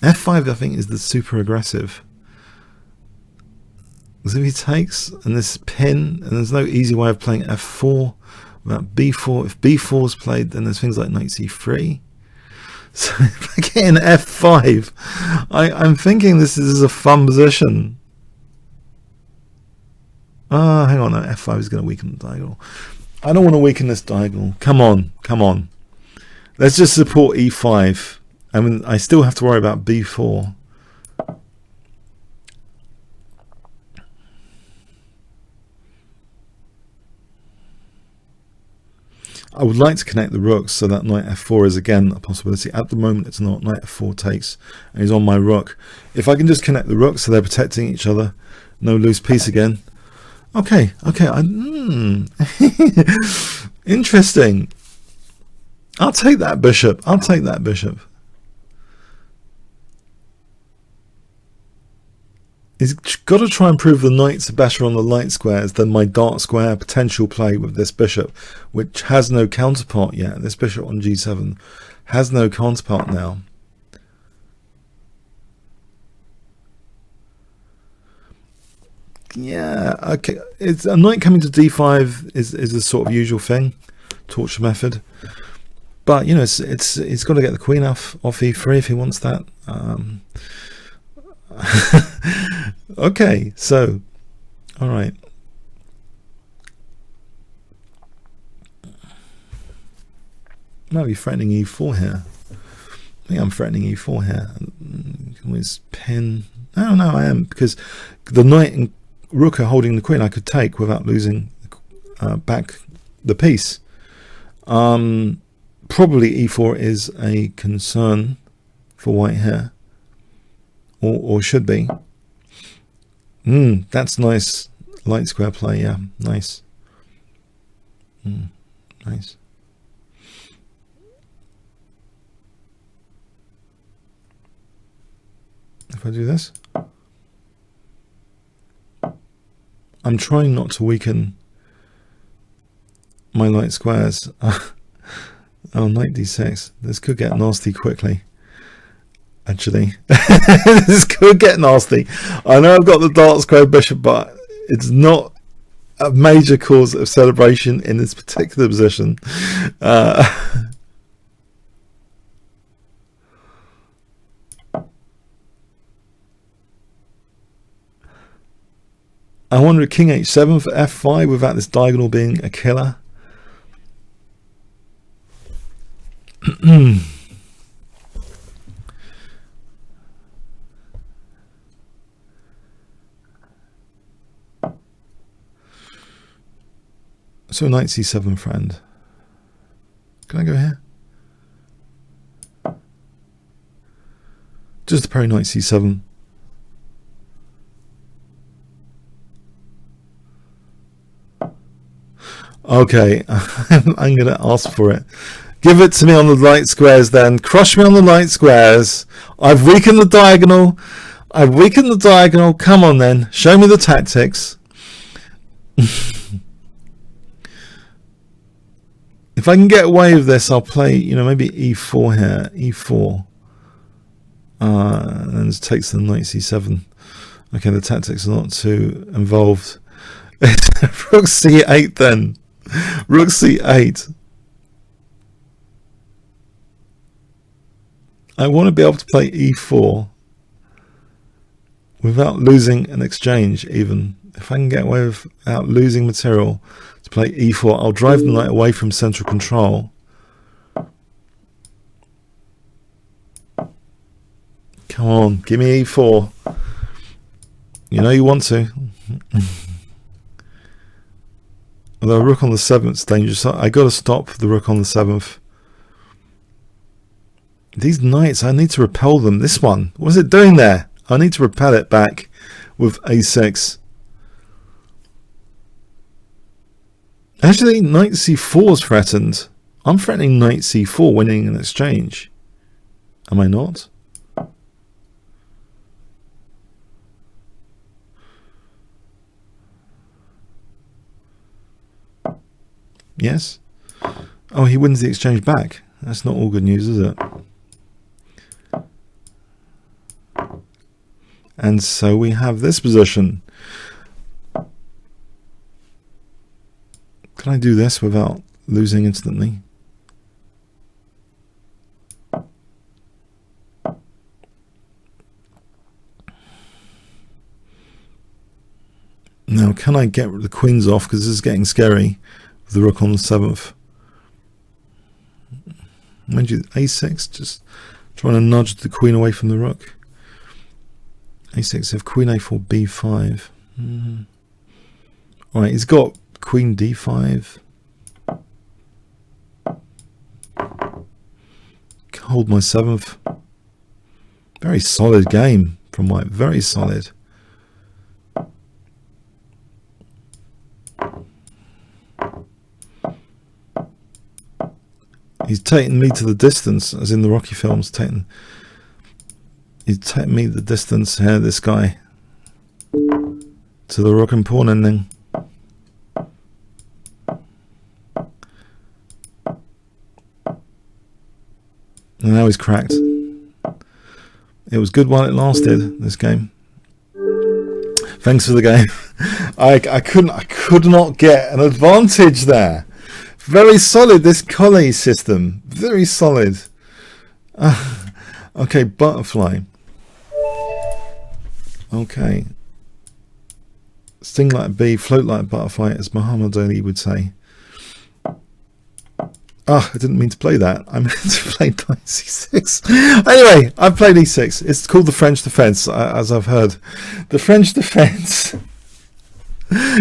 f5, I think, is the super aggressive. Because if he takes, and this pin, and there's no easy way of playing f4 without b4. If b4 is played, then there's things like knight c3. So if I get in f5, I'm thinking this is a fun position. Hang on, no, f5 is going to weaken the diagonal. I don't want to weaken this diagonal. Come on, come on. Let's just support e5. I mean, I still have to worry about b4. I would like to connect the rooks so that knight f4 is again a possibility. At the moment it's not. Knight f4 takes and he's on my rook. If I can just connect the rooks so they're protecting each other, no loose piece again. Okay, interesting. I'll take that bishop. I'll take that bishop. He's got to try and prove the knights are better on the light squares than my dark square potential play with this bishop, which has no counterpart yet. This bishop on g7 has no counterpart now. Yeah, okay. It's a knight coming to d5 is the sort of usual thing, torture method. But you know, it's got to get the queen off e3 if he wants that. Okay, so all right. Might be threatening e4 here. I think I'm threatening e4 here. You can always pin. No, I am, because the knight and rook are holding the queen. I could take without losing back the piece. Probably e4 is a concern for white here, or should be. That's nice light square play. Yeah, nice. Nice. If I do this, I'm trying not to weaken my light squares. Oh, knight d6. This could get nasty quickly. Actually, this could get nasty. I know I've got the dark square bishop, but it's not a major cause of celebration in this particular position. I wonder king h7 for f5 without this diagonal being a killer. So knight c7, friend. Can I go here? Just a parry knight c7. Okay, I'm going to ask for it. Give it to me on the light squares then. Crush me on the light squares. I've weakened the diagonal. I've weakened the diagonal. Come on then. Show me the tactics. If I can get away with this, I'll play, you know, maybe e4 here. e4. And then it takes the knight c7. Okay, the tactics are not too involved. Rook c8 then. Rook c8. I want to be able to play e4 without losing an exchange even. If I can get away without losing material to play e4, I'll drive the knight away from central control. Come on, give me e4. You know you want to. Although rook on the 7th is dangerous. I got to stop the rook on the 7th. These knights, I need to repel them. This one, what's it doing there? I need to repel it back with a6. Actually, knight c4 is threatened. I'm threatening knight c4 winning an exchange. Am I not? Yes. Oh, he wins the exchange back. That's not all good news, is it? And so we have this position. Can I do this without losing instantly? Now, can I get the queens off? Because this is getting scary with the rook on the 7th. Mind you, a6, just trying to nudge the queen away from the rook. a6, if queen a4, b5. Alright, he's got queen d5. hold my 7th. Very solid game from white, very solid. He's taking me to the distance, as in the Rocky films. He's taking me the distance here, this guy, to the rook and pawn ending. And now he's cracked. It was good while it lasted, this game. Thanks for the game. I could not get an advantage there. Very solid, this collie system. Very solid. Okay, butterfly. Okay. Sting like a bee, float like a butterfly, as Muhammad Ali would say. I didn't mean to play that. I meant to play knight c6. Anyway, I've played e6. It's called the French defense, as I've heard. The French defense.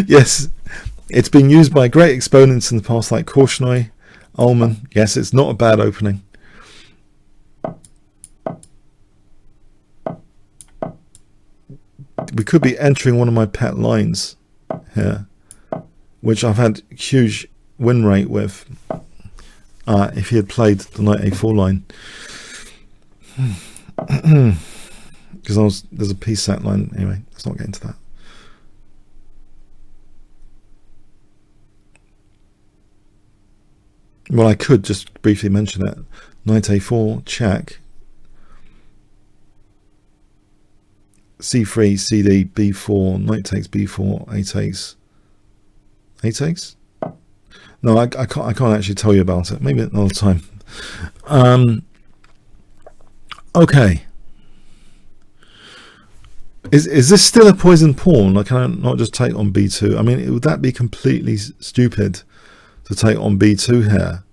Yes, it's been used by great exponents in the past, like Korchnoi, Ullman. Yes, it's not a bad opening. We could be entering one of my pet lines here, which I've had huge win rate with. If he had played the knight a4 line, because there's a piece sat line. Anyway, let's not get into that. Well, I could just briefly mention it. Knight a4, check. c3, cd, b4, knight takes b4, a takes. A takes? No, I can't actually tell you about it. Maybe another time. Okay. Is this still a poison pawn? Like, can I not just take on b2? I mean, would that be completely stupid to take on b2 here?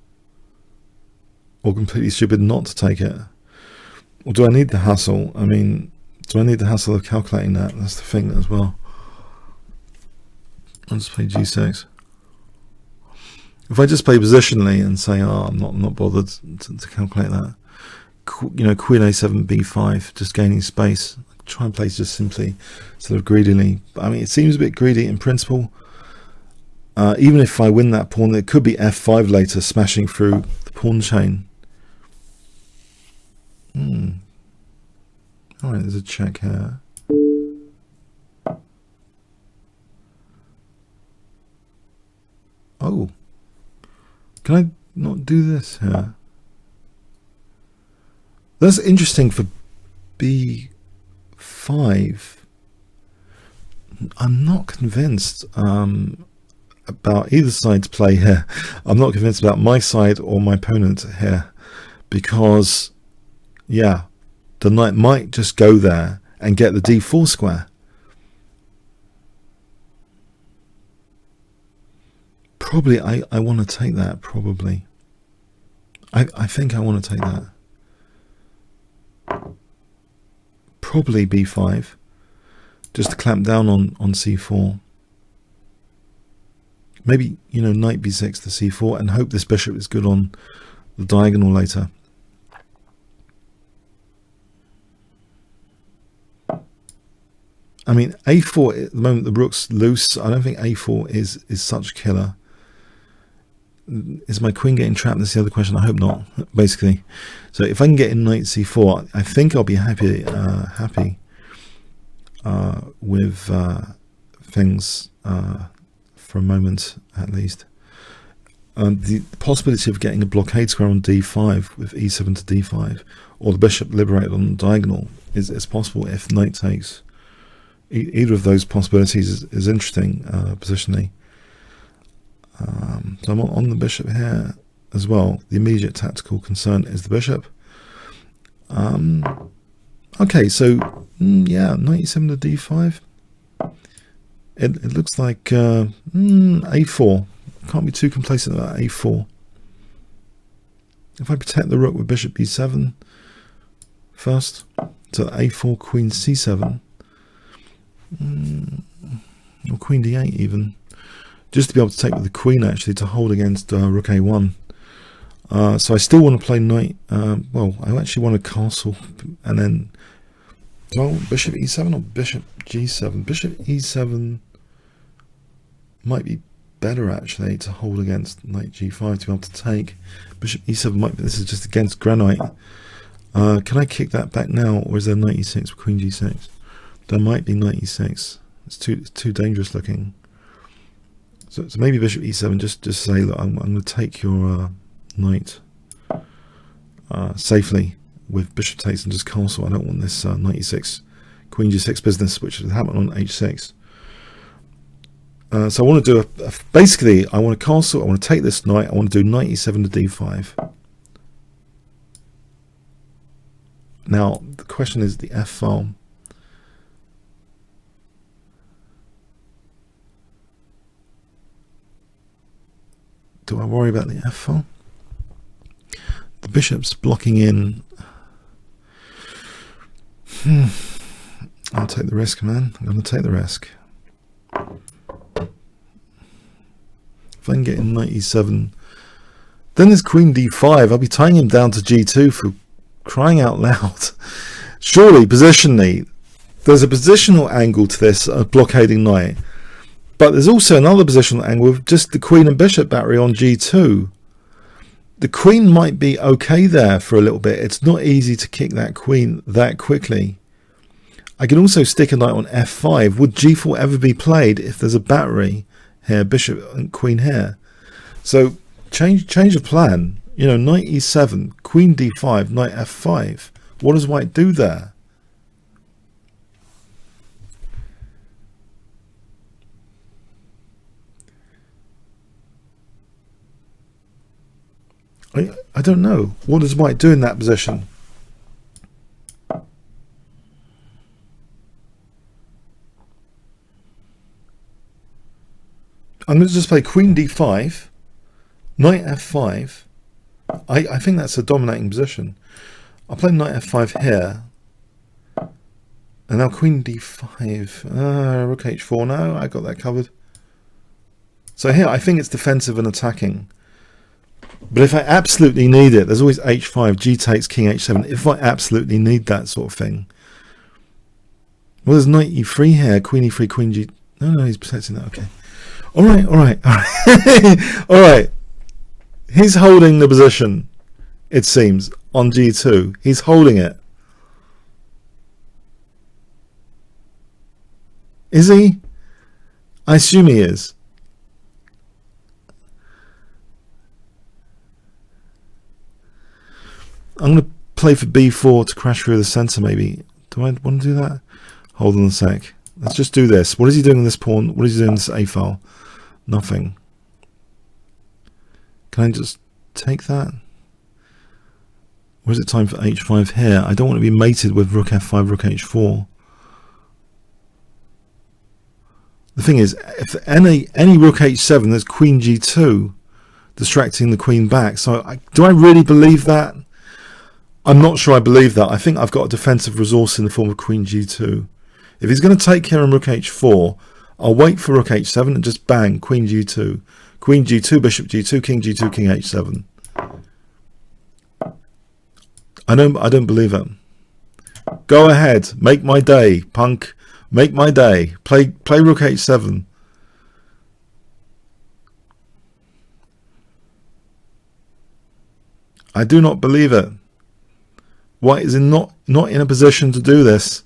Or completely stupid not to take it? Or do I need the hassle? I mean, do I need the hassle of calculating that? That's the thing as well. I'll just play g6. If I just play positionally and say, I'm not bothered to calculate that, you know, queen a7, b5, just gaining space. Try and play just simply, sort of greedily. I mean, it seems a bit greedy in principle. Even if I win that pawn, it could be f5 later, smashing through the pawn chain. All right, there's a check here. Oh. Can I not do this here? That's interesting for b5. I'm not convinced about either side's play here. I'm not convinced about my side or my opponent here, because, yeah, the knight might just go there and get the d4 square. Probably I want to take that, probably. I think I want to take that. Probably b5, just to clamp down on c4. Maybe, you know, knight b6 to c4 and hope this bishop is good on the diagonal later. I mean, a4 at the moment, the rook's loose. I don't think a4 is such a killer. Is my queen getting trapped? That's the other question. I hope not, basically. So if I can get in knight c4, I think I'll be happy with things for a moment at least. The possibility of getting a blockade square on d5 with e7 to d5, or the bishop liberated on the diagonal, is possible if knight takes. Either of those possibilities is interesting positionally. So I'm on the bishop here as well. The immediate tactical concern is the bishop. Okay, so yeah, knight e7 to d5. It looks like a4. Can't be too complacent about a4. If I protect the rook with bishop b7 first, so a4, queen c7, or queen d8 even, just to be able to take with the queen actually to hold against rook a1. So I still want to play knight. Well, I actually want a castle, and then do I want bishop e7 or bishop g7? Bishop e7 might be better actually to hold against knight g5 to be able to take. Bishop e7 might be. This is just against granite. Can I kick that back now, or is there knight e6 with queen g6? There might be knight e6. It's too dangerous looking. So maybe bishop e7. Just say, look, I'm going to take your knight safely with bishop takes and just castle. I don't want this knight e6, queen g6 business, which has happened on h6. So I want to do basically I want to castle. I want to take this knight. I want to do knight e7 to d5. Now the question is the f file. Do I worry about the f file? The bishop's blocking in. I'll take the risk, man. I'm going to take the risk. If I can get in knight e7, then there's queen d5. I'll be tying him down to g2 for crying out loud. Surely, positionally, there's a positional angle to this blockading knight, but there's also another positional angle with just the queen and bishop battery on g2. The queen might be okay there for a little bit. It's not easy to kick that queen that quickly. I can also stick a knight on f5. Would g4 ever be played if there's a battery here, bishop and queen here? So change of plan. You know, knight e7, queen d5, knight f5. What does white do there? I don't know. What does white do in that position? I'm going to just play queen d5, knight f5. I think that's a dominating position. I'll play knight f5 here. And now queen d5. Rook h4. No, I got that covered. So here, I think it's defensive and attacking. But if I absolutely need it, there's always h5, g takes, king h7. If I absolutely need that sort of thing. Well, there's knight e3 here, queen e3, queen g... No, he's protecting that. Okay. All right. All right. He's holding the position, it seems, on g2. He's holding it. Is he? I assume he is. I'm going to play for b4 to crash through the center, maybe. Do I want to do that? Hold on a sec. Let's just do this. What is he doing on this pawn? What is he doing on this a file? Nothing. Can I just take that? Or is it time for h5 here? I don't want to be mated with rook f5, rook h4. The thing is, if any rook h7, there's queen g2 distracting the queen back. So do I really believe that? I'm not sure I believe that. I think I've got a defensive resource in the form of queen g2. If he's going to take care of rook h4, I'll wait for rook h7 and just bang, queen g2. Queen g2, bishop g2, king g2, king h7. I don't believe it. Go ahead, make my day, punk. Make my day. Play rook h7. I do not believe it. White is not in a position to do this.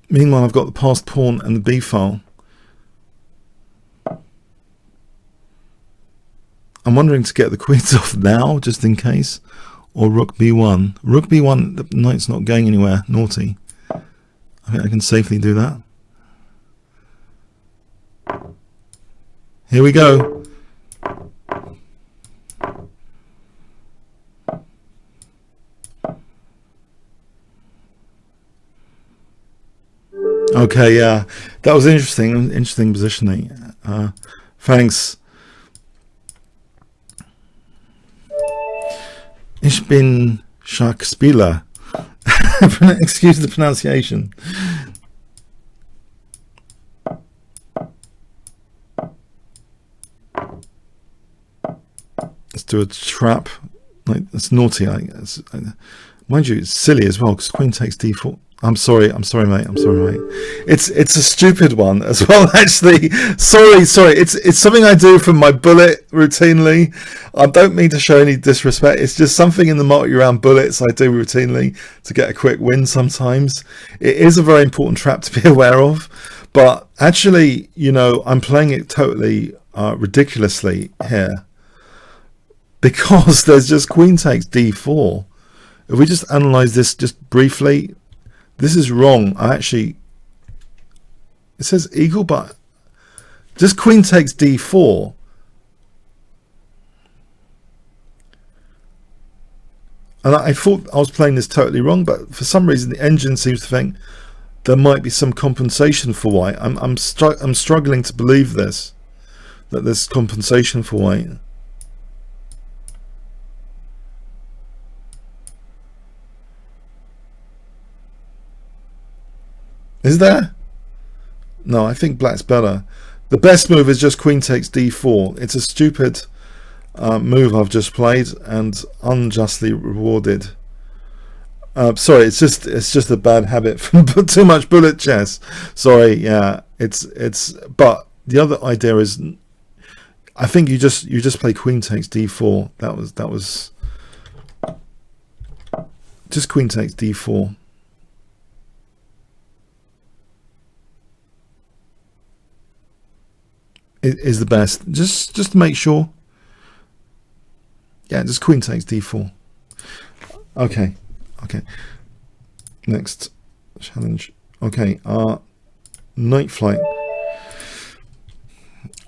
Meanwhile, I've got the passed pawn and the b file. I'm wondering to get the queens off now, just in case, or rook b1. Rook b1, the knight's not going anywhere. Naughty. I think I can safely do that. Here we go. Okay, yeah, that was interesting positioning. Thanks. Ich bin Schachspieler. Excuse the pronunciation. do a trap. Like, it's naughty. Mind you, it's silly as well because queen takes d4. I'm sorry, mate. It's a stupid one as well, actually. Sorry. It's something I do from my bullet routinely. I don't mean to show any disrespect. It's just something in the multi-round bullets I do routinely to get a quick win sometimes. It is a very important trap to be aware of. But actually, you know, I'm playing it totally ridiculously here because there's just queen takes d4. If we just analyze this just briefly, this is wrong. It says eagle, but just queen takes d4. And I thought I was playing this totally wrong, but for some reason the engine seems to think there might be some compensation for white. I'm struggling to believe this, that there's compensation for white. Is there? No, I think black's better. The best move is just queen takes d4. It's a stupid move I've just played and unjustly rewarded. Sorry, it's just a bad habit from too much bullet chess. Sorry, yeah, it's. But the other idea is, I think you just play queen takes d4. That was just queen takes d4. Is the best, just to make sure. Yeah, just queen takes d4. Okay, next challenge. Okay, knight flight.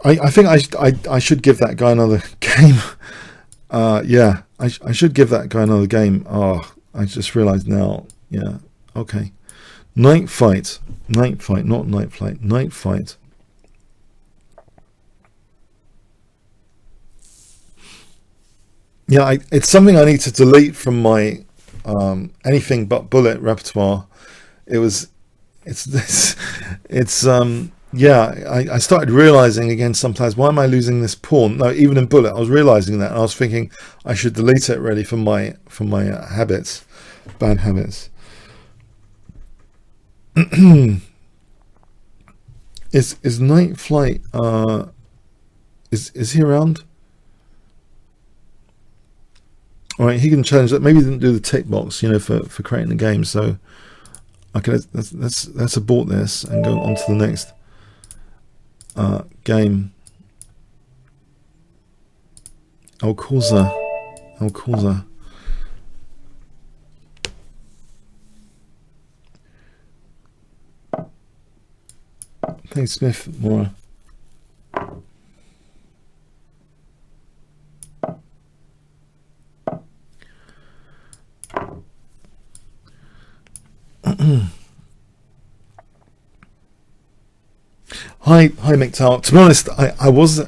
I think I should give that guy another game. Yeah, I should give that guy another game. Oh, I just realized now. Yeah, okay, knight fight, not knight flight, knight fight. Yeah, it's something I need to delete from my anything but bullet repertoire. Yeah, I started realizing again sometimes, why am I losing this pawn? No, even in bullet I was realizing that, and I was thinking I should delete it really from my habits, bad habits. Is knight flight is he around? All right, he can challenge that. Maybe he didn't do the tick box, you know, for creating the game. So, okay, let's abort this and go on to the next game. Alcauza. Thanks, Smith-Morra. Hi McTow. To be honest, I was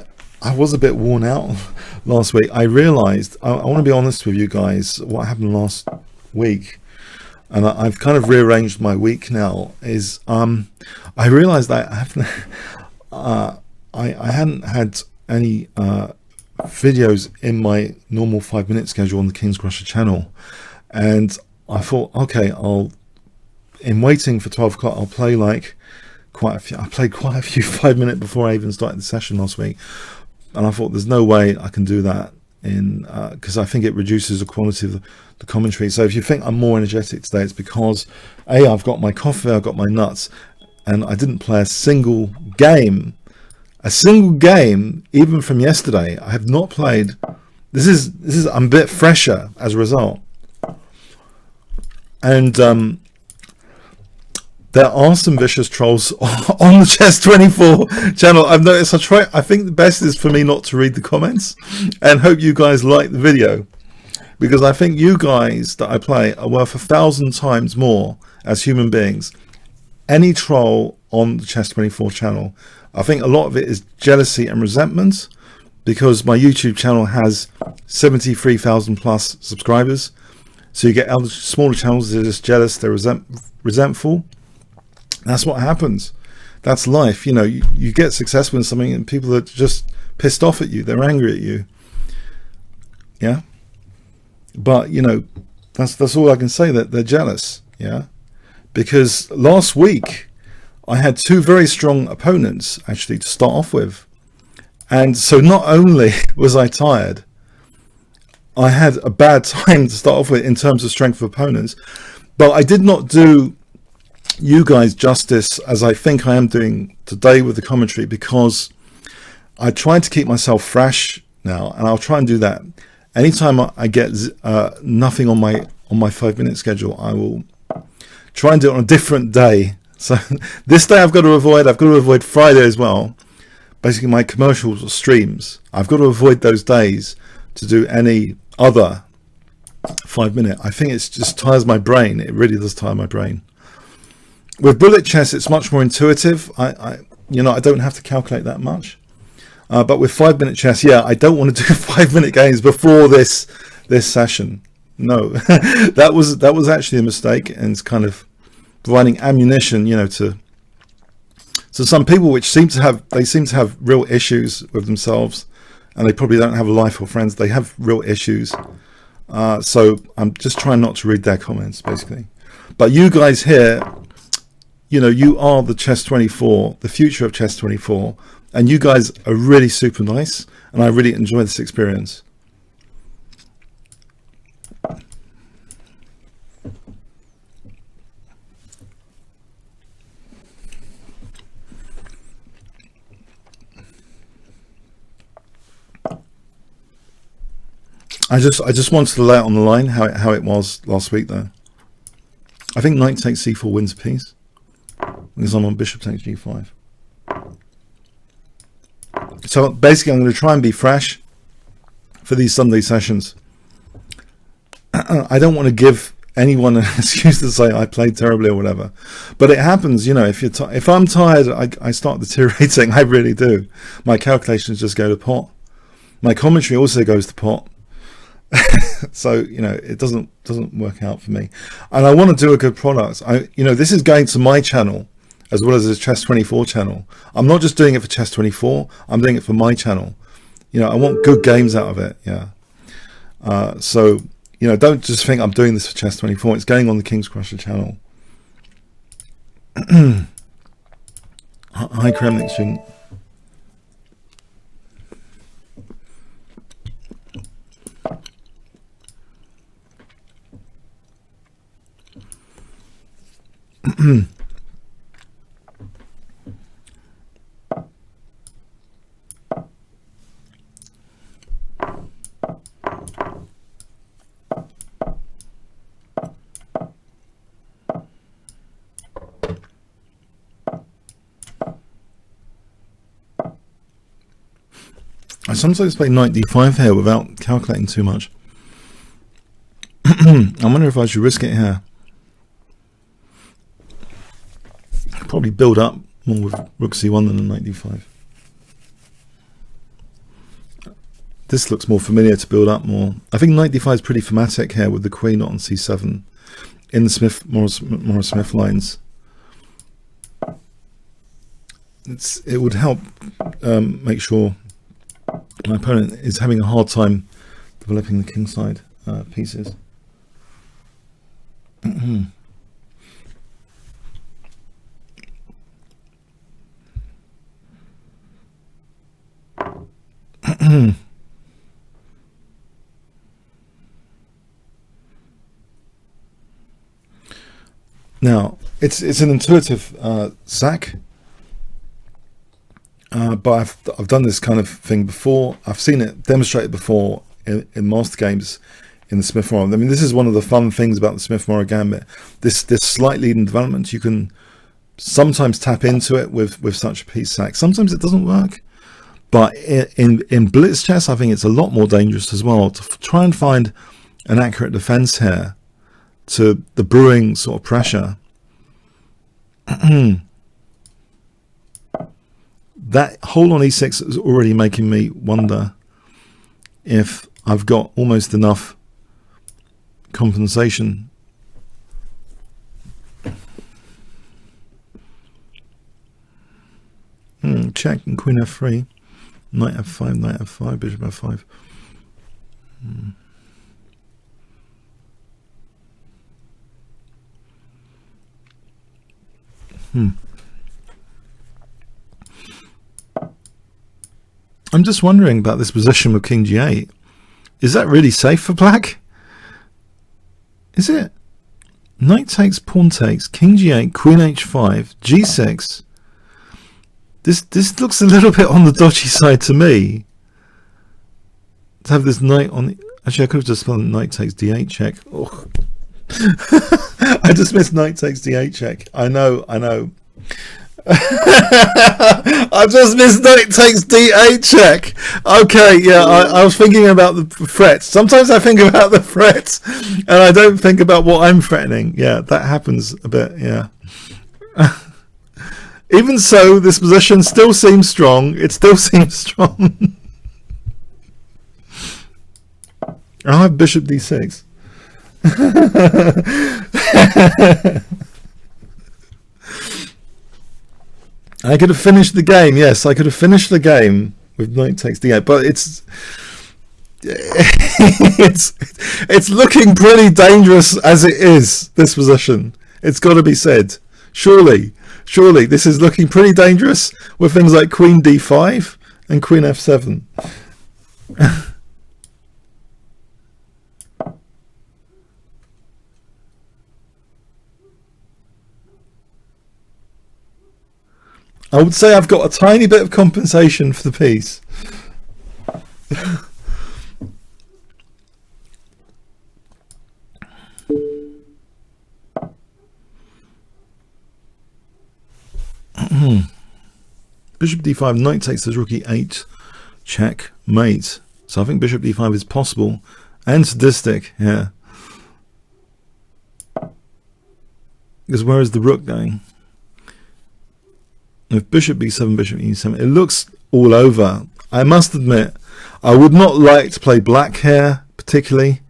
a bit worn out last week. I realized I want to be honest with you guys. What happened last week, and I've kind of rearranged my week now. Is I realized that I hadn't had any videos in my normal 5-minute schedule on the Kingscrusher channel, and I thought, okay, in waiting for 12 o'clock, I'll play like quite a few. I played quite a few 5-minute before I even started the session last week, and I thought there's no way I can do that in because I think it reduces the quality of the commentary. So if you think I'm more energetic today, it's because I've got my coffee, I've got my nuts, and I didn't play a single game even from yesterday. I have not played. This is I'm a bit fresher as a result, and there are some vicious trolls on the Chess24 channel. I've noticed. I think the best is for me not to read the comments, and hope you guys like the video, because I think you guys that I play are worth 1,000 times more as human beings. Any troll on the Chess24 channel, I think a lot of it is jealousy and resentment, because my YouTube channel has 73,000 plus subscribers. So you get other smaller channels, they're just jealous, they're resentful. That's what happens. That's life. You know, you get successful in something and people are just pissed off at you. They're angry at you. Yeah, but you know, that's all I can say, that they're jealous. Yeah, because last week I had two very strong opponents actually to start off with, and so not only was I tired, I had a bad time to start off with in terms of strength of opponents, but I did not do you guys justice as I think I am doing today with the commentary, because I tried to keep myself fresh now, and I'll try and do that. Anytime I get nothing on my 5-minute schedule, I will try and do it on a different day. So this day I've got to avoid Friday as well. Basically my commercials or streams, I've got to avoid those days to do any other 5-minute. I think it just tires my brain. It really does tire my brain. With bullet chess, it's much more intuitive. I don't have to calculate that much. But with 5-minute chess, yeah, I don't want to do 5-minute games before this session. No, that was actually a mistake, and it's kind of providing ammunition, you know, to some people which seem to have real issues with themselves, and they probably don't have a life or friends. They have real issues. So I'm just trying not to read their comments, basically. But you guys here, you know, you are the Chess 24, the future of Chess 24, and you guys are really super nice, and I really enjoy this experience. I just wanted to lay it on the line how it was last week, though. I think knight takes c4 wins a piece, because I'm on bishop takes g5. So basically I'm going to try and be fresh for these Sunday sessions. I don't want to give anyone an excuse to say I played terribly or whatever, but it happens, you know. If I'm tired, I start deteriorating. I really do. My calculations just go to pot. My commentary also goes to pot. So you know, it doesn't work out for me, and I want to do a good product. This is going to my channel as well as the Chess 24 channel. I'm not just doing it for Chess 24, I'm doing it for my channel. You know, I want good games out of it. Yeah. So you know, don't just think I'm doing this for Chess 24. It's going on the Kingscrusher channel. Hi Kremlin student. I sometimes play knight d5 here without calculating too much. I wonder if I should risk it here. I'd probably build up more with rook c1 than a knight d5. This looks more familiar to build up more. I think knight d5 is pretty thematic here with the queen not on c7 in the Smith-Morra Smith lines. It would help make sure my opponent is having a hard time developing the kingside pieces. Now it's an intuitive sack. But I've done this kind of thing before. I've seen it demonstrated before in master games in the Smith-Morra. I mean, this is one of the fun things about the Smith-Morra Gambit. This slight lead in development, you can sometimes tap into it with such a piece sack. Sometimes it doesn't work. But in blitz chess, I think it's a lot more dangerous as well to try and find an accurate defense here to the brewing sort of pressure. That hole on e6 is already making me wonder if I've got almost enough compensation. Check and queen f3, knight f5, bishop f5. I'm just wondering about this position with king g8. Is that really safe for black? Is it? Knight takes, pawn takes, king g8, queen h5, g6. This looks a little bit on the dodgy side to me. To have this knight on the... Actually, I could have just done knight takes d8 check. Oh. I just missed knight takes d8 check. I know. I just missed knight takes d8 check. Okay, yeah, I was thinking about the threats. Sometimes I think about the threats and I don't think about what I'm threatening. Yeah, that happens a bit, yeah. Even so, this position still seems strong. It still seems strong. I'll have bishop d6. I could have finished the game. Yes, I could have finished the game with knight takes d8, but it's looking pretty dangerous as it is, this position. It's got to be said. Surely this is looking pretty dangerous with things like queen d5 and queen f7. I would say I've got a tiny bit of compensation for the piece. Bishop d5, knight takes the rook e8, check, mate. So I think bishop d5 is possible and sadistic here. Because where is the rook going? With bishop b7, bishop e7, it looks all over. I must admit, I would not like to play black here, particularly.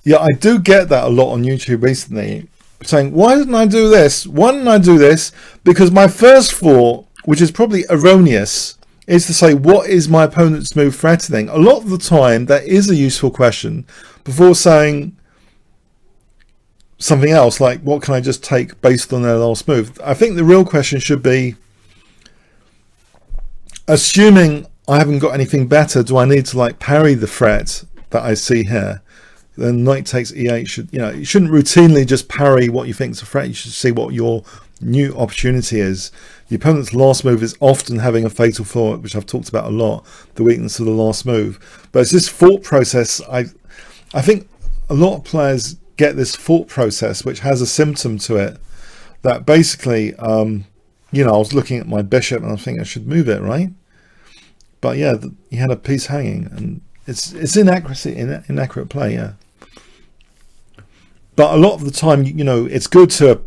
Yeah, I do get that a lot on YouTube recently, saying, why didn't I do this? Why didn't I do this? Because my first thought, which is probably erroneous, is to say, what is my opponent's move threatening? A lot of the time, that is a useful question before saying something else, like what can I just take based on their last move? I think the real question should be, assuming I haven't got anything better, do I need to like parry the threat that I see here? Then knight takes e8 should, you know, you shouldn't routinely just parry what you think is a threat. You should see what your new opportunity is. The opponent's last move is often having a fatal flaw, which I've talked about a lot, the weakness of the last move. But it's this thought process. I think a lot of players get this thought process, which has a symptom to it, that basically, you know, I was looking at my bishop and I was thinking I should move it, right? But yeah, he had a piece hanging, and it's inaccuracy, inaccurate play, yeah. But a lot of the time, you know, it's good to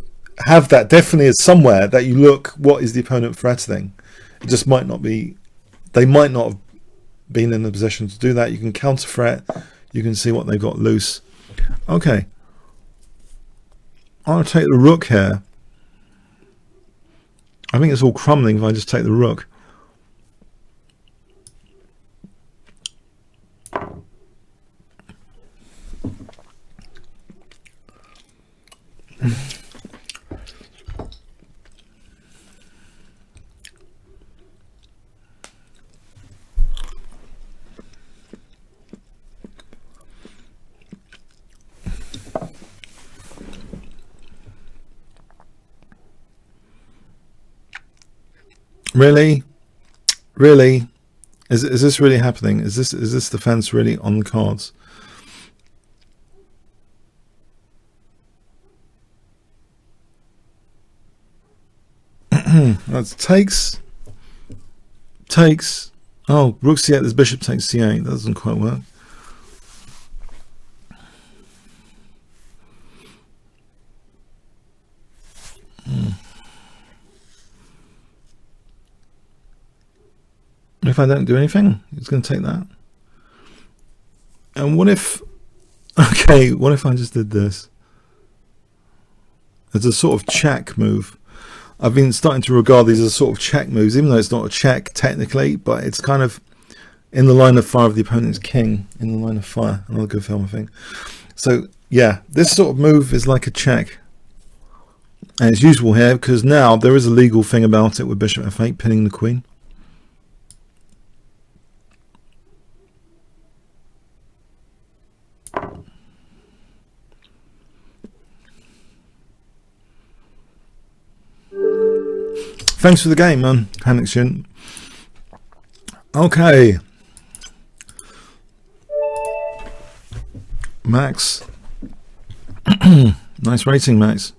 have that definitely as somewhere that you look, what is the opponent threatening? It just might not be, they might not have been in the position to do that. You can counter threat, you can see what they've got loose. Okay, I'll take the rook here. I think it's all crumbling if I just take the rook. Really? Really? Is this really happening? Is this defense really on the cards? That takes. Oh, rook c8, this bishop takes c8. That doesn't quite work. If I don't do anything, it's going to take that. And what if, okay, what if I just did this? It's a sort of check move. I've been starting to regard these as sort of check moves, even though it's not a check technically, but it's kind of in the line of fire of the opponent's king. In the line of fire, another good film, I think. So yeah, this sort of move is like a check, and it's useful here because now there is a legal thing about it with bishop f8 pinning the queen. Thanks for the game, man. Panic student. Okay. Max. Nice rating, Max.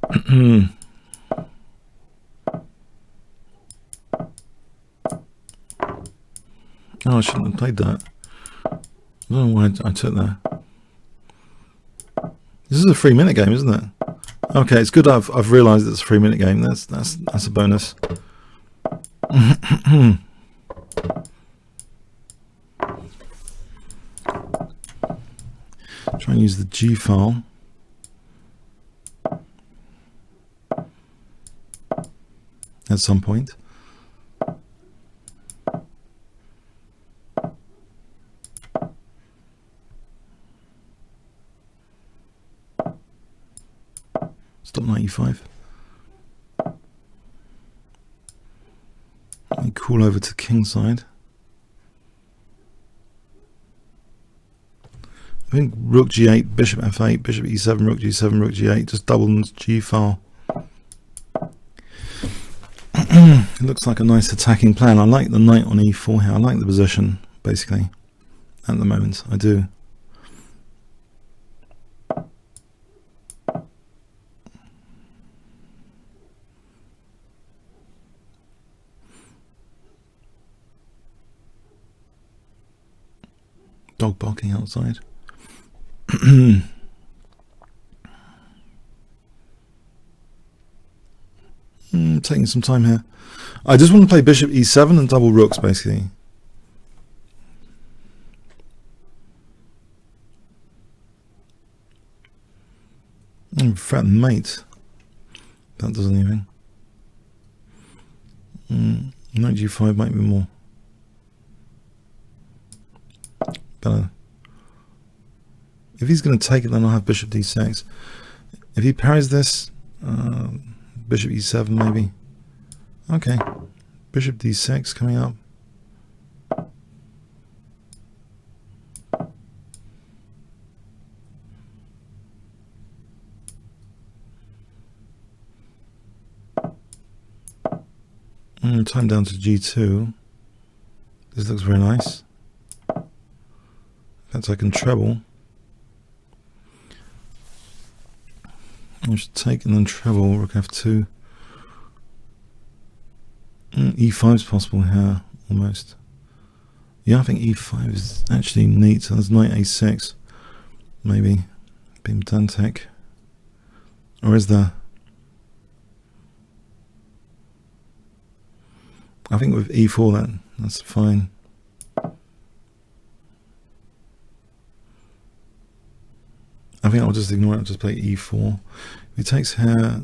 Oh, I shouldn't have played that. I don't know why I took that. This is a 3-minute game, isn't it? Okay, it's good I've realised it's a 3-minute game. That's a bonus. Try and use the G file. At some point. Stop 95. Let me call over to king side. I think rook g8, bishop f8, bishop e7, rook g7, rook g8, just double the G file. It looks like a nice attacking plan. I like the knight on e4 here. I like the position, basically, at the moment. I do. Dog barking outside. Taking some time here. I just want to play bishop e7 and double rooks, basically. And threat mate. That does anything. Knight g5 might be more better. If he's going to take it, then I'll have bishop d6. If he parries this, bishop e7 maybe. Okay, bishop d6 coming up. Time down to g2. This looks very nice. That's I can treble. I should take and then treble, rook f2. E5 is possible here, almost. Yeah, I think e5 is actually neat. So there's knight a6, maybe. Being pedantic. Or is there? I think with e4 that's fine. I think I'll just ignore it and just play e4. If he takes here,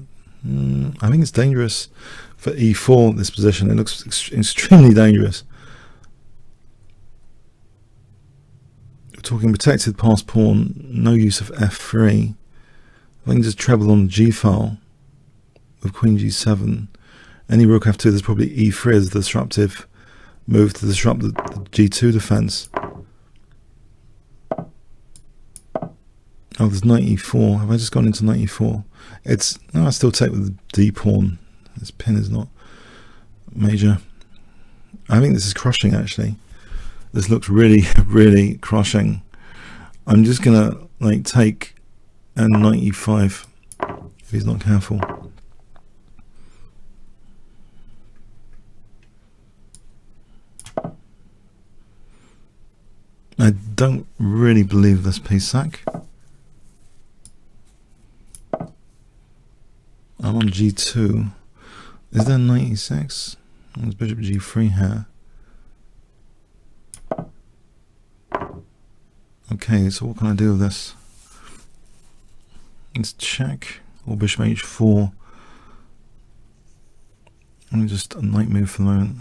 I think it's dangerous for e4, this position. It looks extremely dangerous. We're talking protected pass pawn, no use of f3. I can just treble on the g file with queen g7. Any rook f2, there's probably e3 as the disruptive move to disrupt the g2 defense. Oh, there's knight e4. Have I just gone into knight e4? No, I still take with the d pawn. This pin is not major. I think this is crushing, actually. This looks really, really crushing. I'm just gonna take and knight e5 if he's not careful. I don't really believe this piece sack. I'm on g2. Is there knight e6? There's bishop g3 here. Okay, so what can I do with this? Let's check. Or bishop h4. Let me just a knight move for the moment.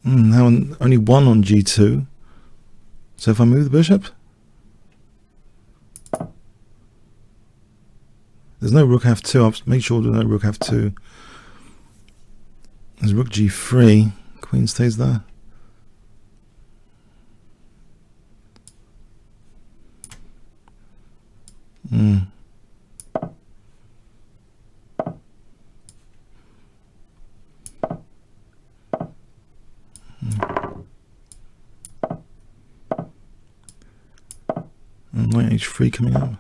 Now only one on g2. So if I move the bishop, there's no rook f2. I'll make sure there's no rook f2. There's rook g3. Queen stays there. Knight h3 coming up.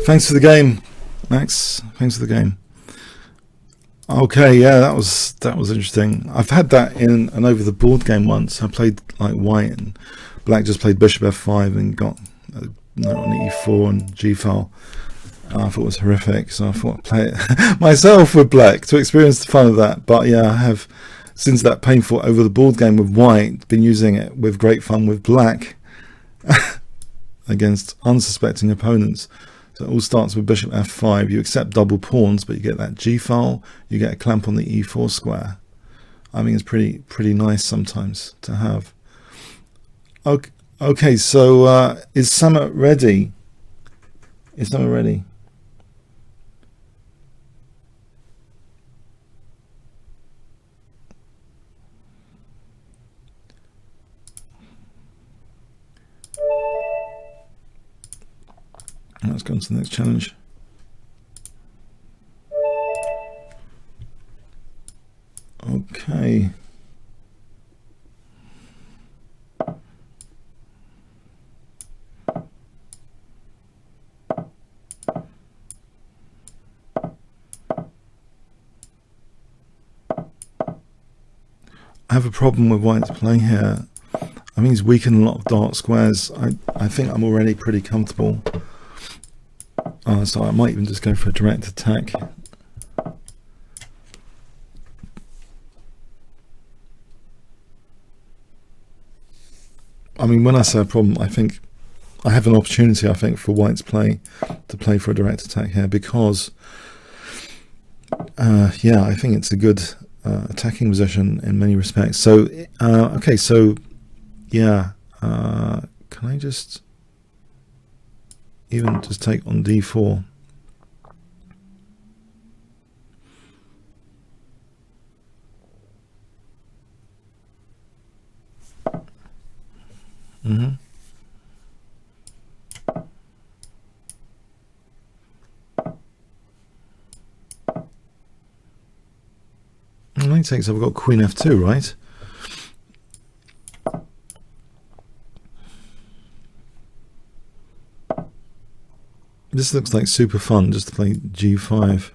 Thanks for the game, Max. Thanks for the game. Okay, yeah, that was interesting. I've had that in an over the board game once. I played like white and black just played bishop f5 and got a note on e4 and g file. I thought it was horrific, so I thought I'd play it myself with black to experience the fun of that. But yeah, I have, since that painful over the board game with white, been using it with great fun with black against unsuspecting opponents. So it all starts with bishop f5. You accept double pawns, but you get that g file. You get a clamp on the e4 square. I mean, it's pretty nice sometimes to have. Okay, so is Summit ready? Is Summit ready? Let's go on to the next challenge. Okay. I have a problem with white's play here. I mean, he's weakened a lot of dark squares. I think I'm already pretty comfortable. So I might even just go for a direct attack. I mean, when I say a problem, I think I have an opportunity, I think, for white's play to play for a direct attack here because, yeah, I think it's a good attacking position in many respects. So, okay, so, yeah, can I just even just take on d4? Knight takes, I've got queen f2, right? This looks like super fun, just to play g5.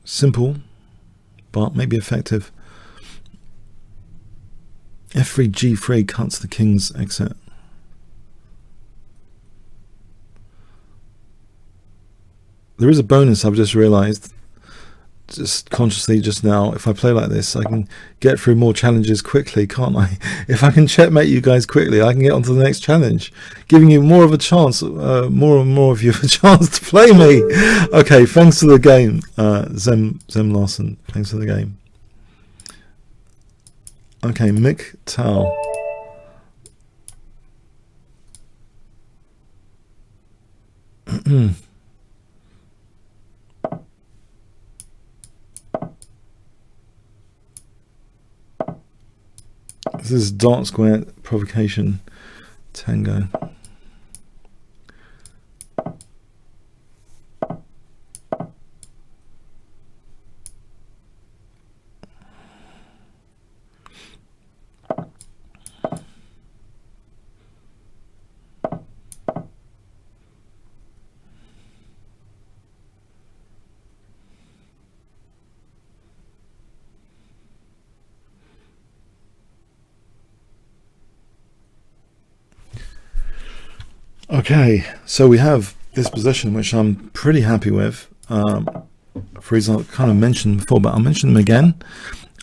Simple, but maybe effective. f3 g3 cuts the king's exit. There is a bonus I've just realized, just consciously just now. If I play like this, I can get through more challenges quickly, can't I? If I can checkmate you guys quickly, I can get on to the next challenge, giving you more of a chance, more and more of you a chance to play me. Okay, thanks for the game, Zem Larson. Thanks for the game. Okay, Mick Tao. This is dark square provocation tango. Okay, so we have this position, which I'm pretty happy with. For reasons I kind of mentioned before, but I'll mention them again.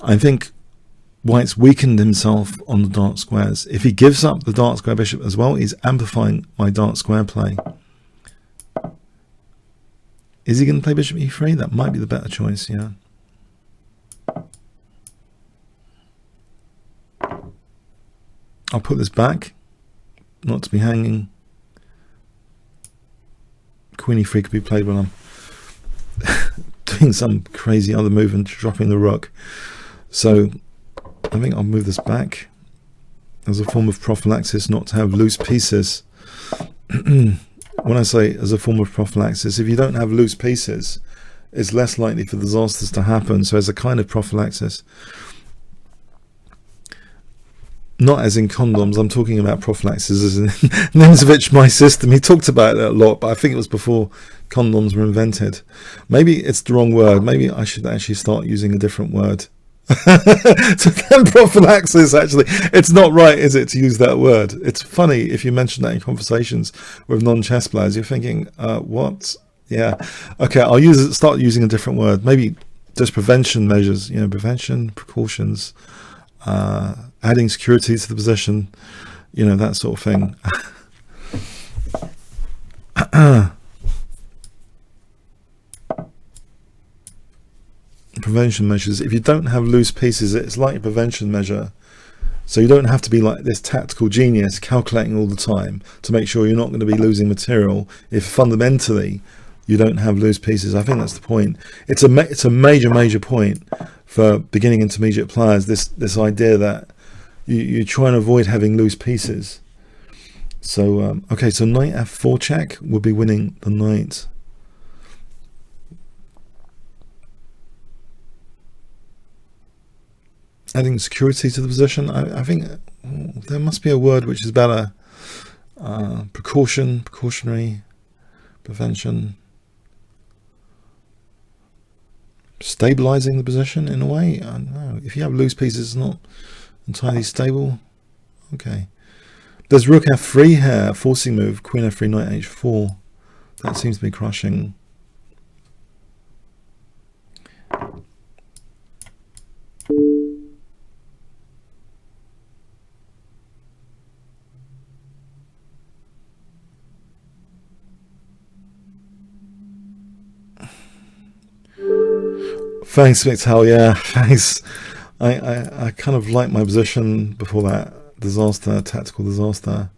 I think White's weakened himself on the dark squares. If he gives up the dark square bishop as well, he's amplifying my dark square play. Is he going to play bishop e3? That might be the better choice, yeah. I'll put this back, not to be hanging. Queen e3 could be played when I'm doing some crazy other move and dropping the rook. So I think I'll move this back as a form of prophylaxis, not to have loose pieces. When I say as a form of prophylaxis, if you don't have loose pieces, it's less likely for disasters to happen. So as a kind of prophylaxis, not as in condoms, I'm talking about prophylaxis as in Nemzovich, my system. He talked about it a lot, but I think it was before condoms were invented. Maybe it's the wrong word. Maybe I should actually start using a different word. So then prophylaxis, actually, it's not right, is it, to use that word? It's funny if you mention that in conversations with non-chess players. You're thinking, what? Yeah. Okay, I'll start using a different word. Maybe just prevention measures, you know, prevention, precautions, adding security to the position, you know, that sort of thing. Prevention measures. If you don't have loose pieces, it's like a prevention measure. So you don't have to be like this tactical genius calculating all the time to make sure you're not going to be losing material if fundamentally you don't have loose pieces. I think that's the point. It's a major point for beginning intermediate players, this idea that you try and avoid having loose pieces. So okay, so knight f4 check would be winning the knight. Adding security to the position. I think there must be a word which is better. Precaution, precautionary, prevention. Stabilizing the position in a way. I don't know. If you have loose pieces, it's not entirely stable. Okay. There's rook f3 here, forcing move, queen f3, knight h4. That seems to be crushing. Thanks, Victal. Yeah, thanks. I kind of like my position before that disaster, tactical disaster.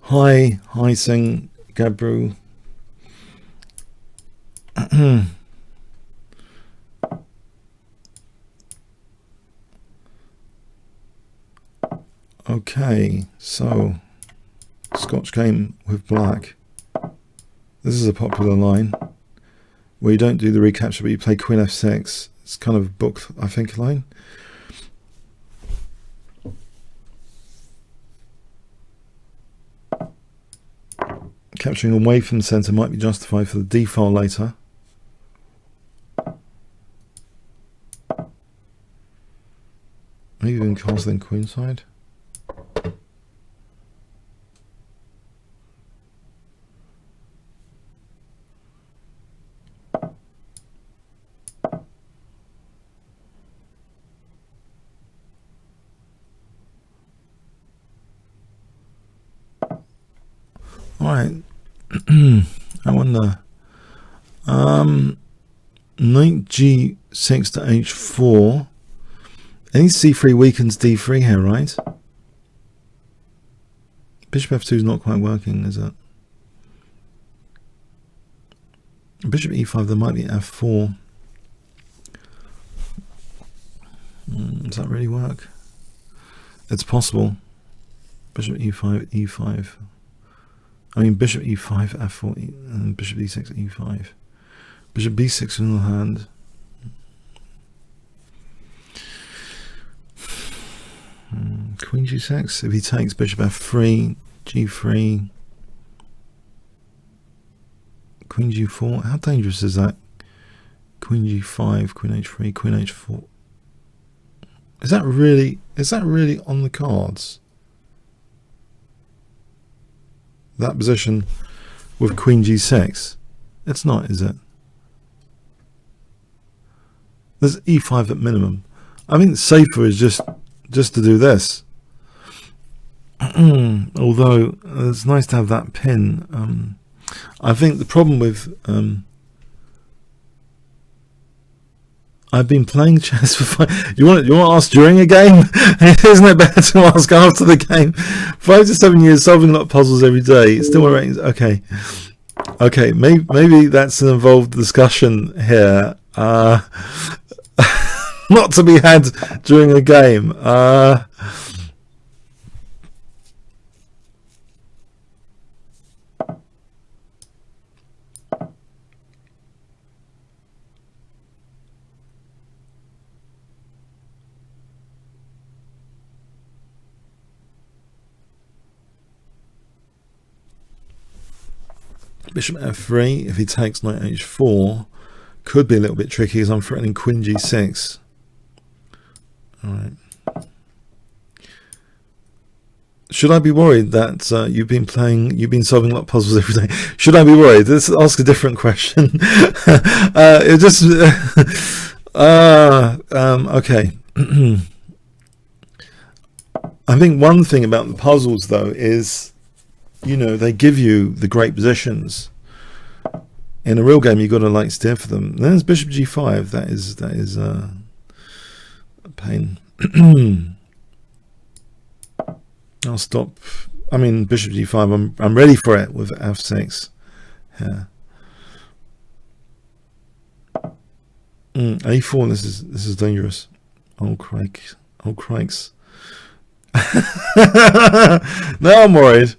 Hi Singh Gabru. Okay, so Scotch game with black. This is a popular line where you don't do the recapture, but you play queen f6. It's kind of booked, I think, a line. Capturing away from the centre might be justified for the d-file later. Maybe even castling queenside. Alright, I wonder. Knight g6 to h4. Any c3 weakens d3 here, right? Bishop f2 is not quite working, is it? Bishop e5, there might be f4. Does that really work? It's possible. Bishop e5, e5. I mean, bishop e5, f4, and bishop d6, e5. Bishop b6 in the hand. Queen g6. If he takes bishop f3, g3, queen g4. How dangerous is that? Queen g5, queen h3, queen h4. Is that really on the cards? that position with queen g6. It's not, is it? There's e5 at minimum. I think safer is just to do this. Although it's nice to have that pin. I think the problem with I've been playing chess for 5. You want to ask during a game? Isn't it better to ask after the game? 5 to 7 years, solving a lot of puzzles every day. Still ratings. Okay. Maybe that's an involved discussion here. Not to be had during a game. Bishop f3, if he takes knight h4, could be a little bit tricky because I'm threatening queen g6. Alright. Should I be worried that you've been solving a lot of puzzles every day? Should I be worried? Let's ask a different question. It just okay. I think one thing about the puzzles though is, you know, they give you the great positions. In a real game, you've got to like steer for them. There's bishop g5. That is a pain. I'll stop. I mean, bishop g5. I'm ready for it with f6. Yeah. A4. This is dangerous. Oh crikes! Oh crikes! Now I'm worried.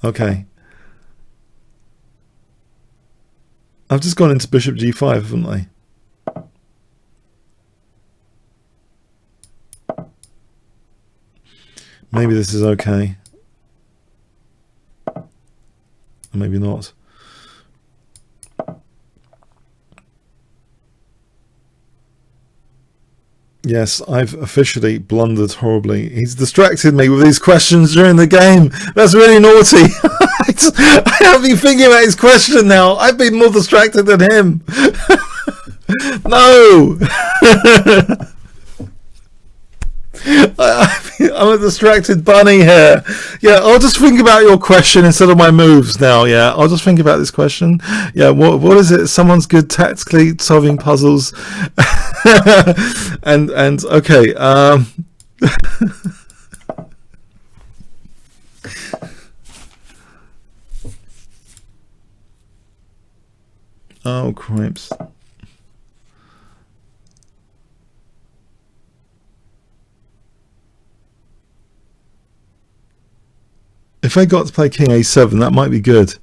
Okay. I've just gone into bishop g5, haven't I? Maybe this is okay. Or maybe not. Yes, I've officially blundered horribly. He's distracted me with these questions during the game. That's really naughty. I haven't been thinking about his question now. I've been more distracted than him. No! I'm a distracted bunny here. Yeah, I'll just think about your question instead of my moves now. Yeah, I'll just think about this question. Yeah, what is it? Someone's good tactically solving puzzles. and okay. Oh cripes. If I got to play king a7, that might be good.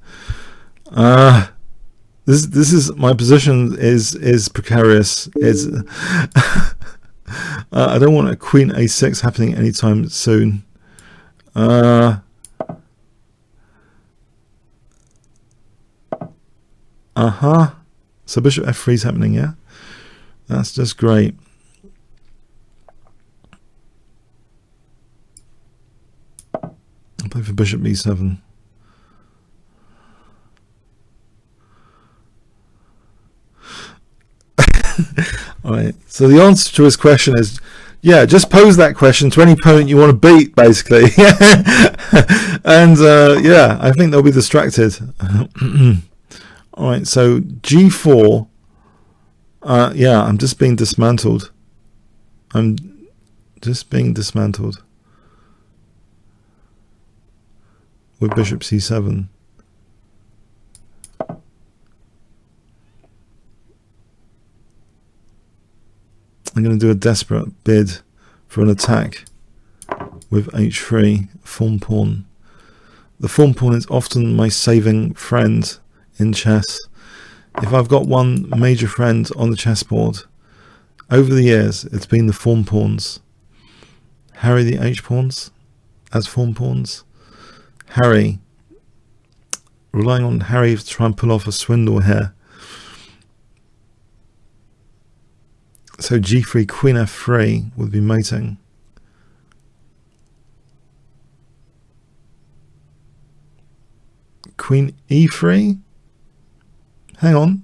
This is my position is precarious. Is I don't want a queen a6 happening anytime soon. So bishop f3 is happening, yeah? That's just great. I'll play for bishop b7. Alright, so the answer to his question is, yeah, just pose that question to any opponent you want to beat, basically. And yeah, I think they'll be distracted. Alright, so g4, yeah, I'm just being dismantled. I'm just being dismantled with bishop c7. I'm going to do a desperate bid for an attack with h3, form pawn. The form pawn is often my saving friend in chess. If I've got one major friend on the chessboard, over the years it's been the form pawns. Harry the h pawns as form pawns. Harry, relying on Harry to try and pull off a swindle here. So g3, queen f3 would be mating. Queen e3. Hang on.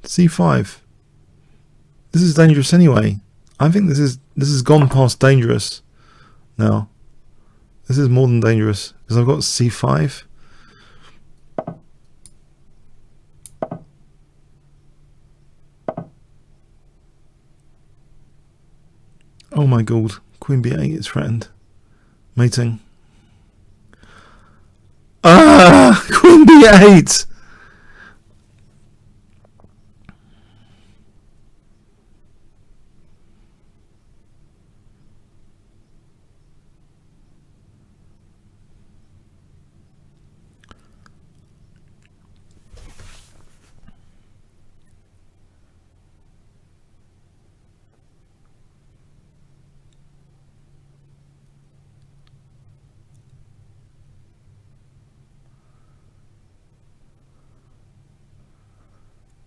C5. This is dangerous anyway. I think this has gone past dangerous now. This is more than dangerous because I've got C5. Oh my god, Queen B8 is threatened. Mating. Ah, Queen B8!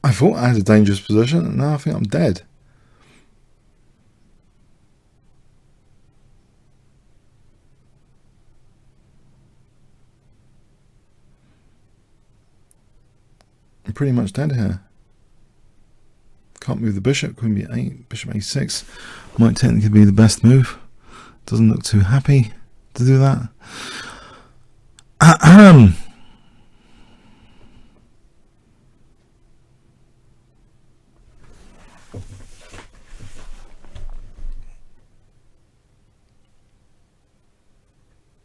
I thought I had a dangerous position, and now I think I'm dead. I'm pretty much dead here. Can't move the bishop. Queen B8, bishop A6 might technically be the best move. Doesn't look too happy to do that.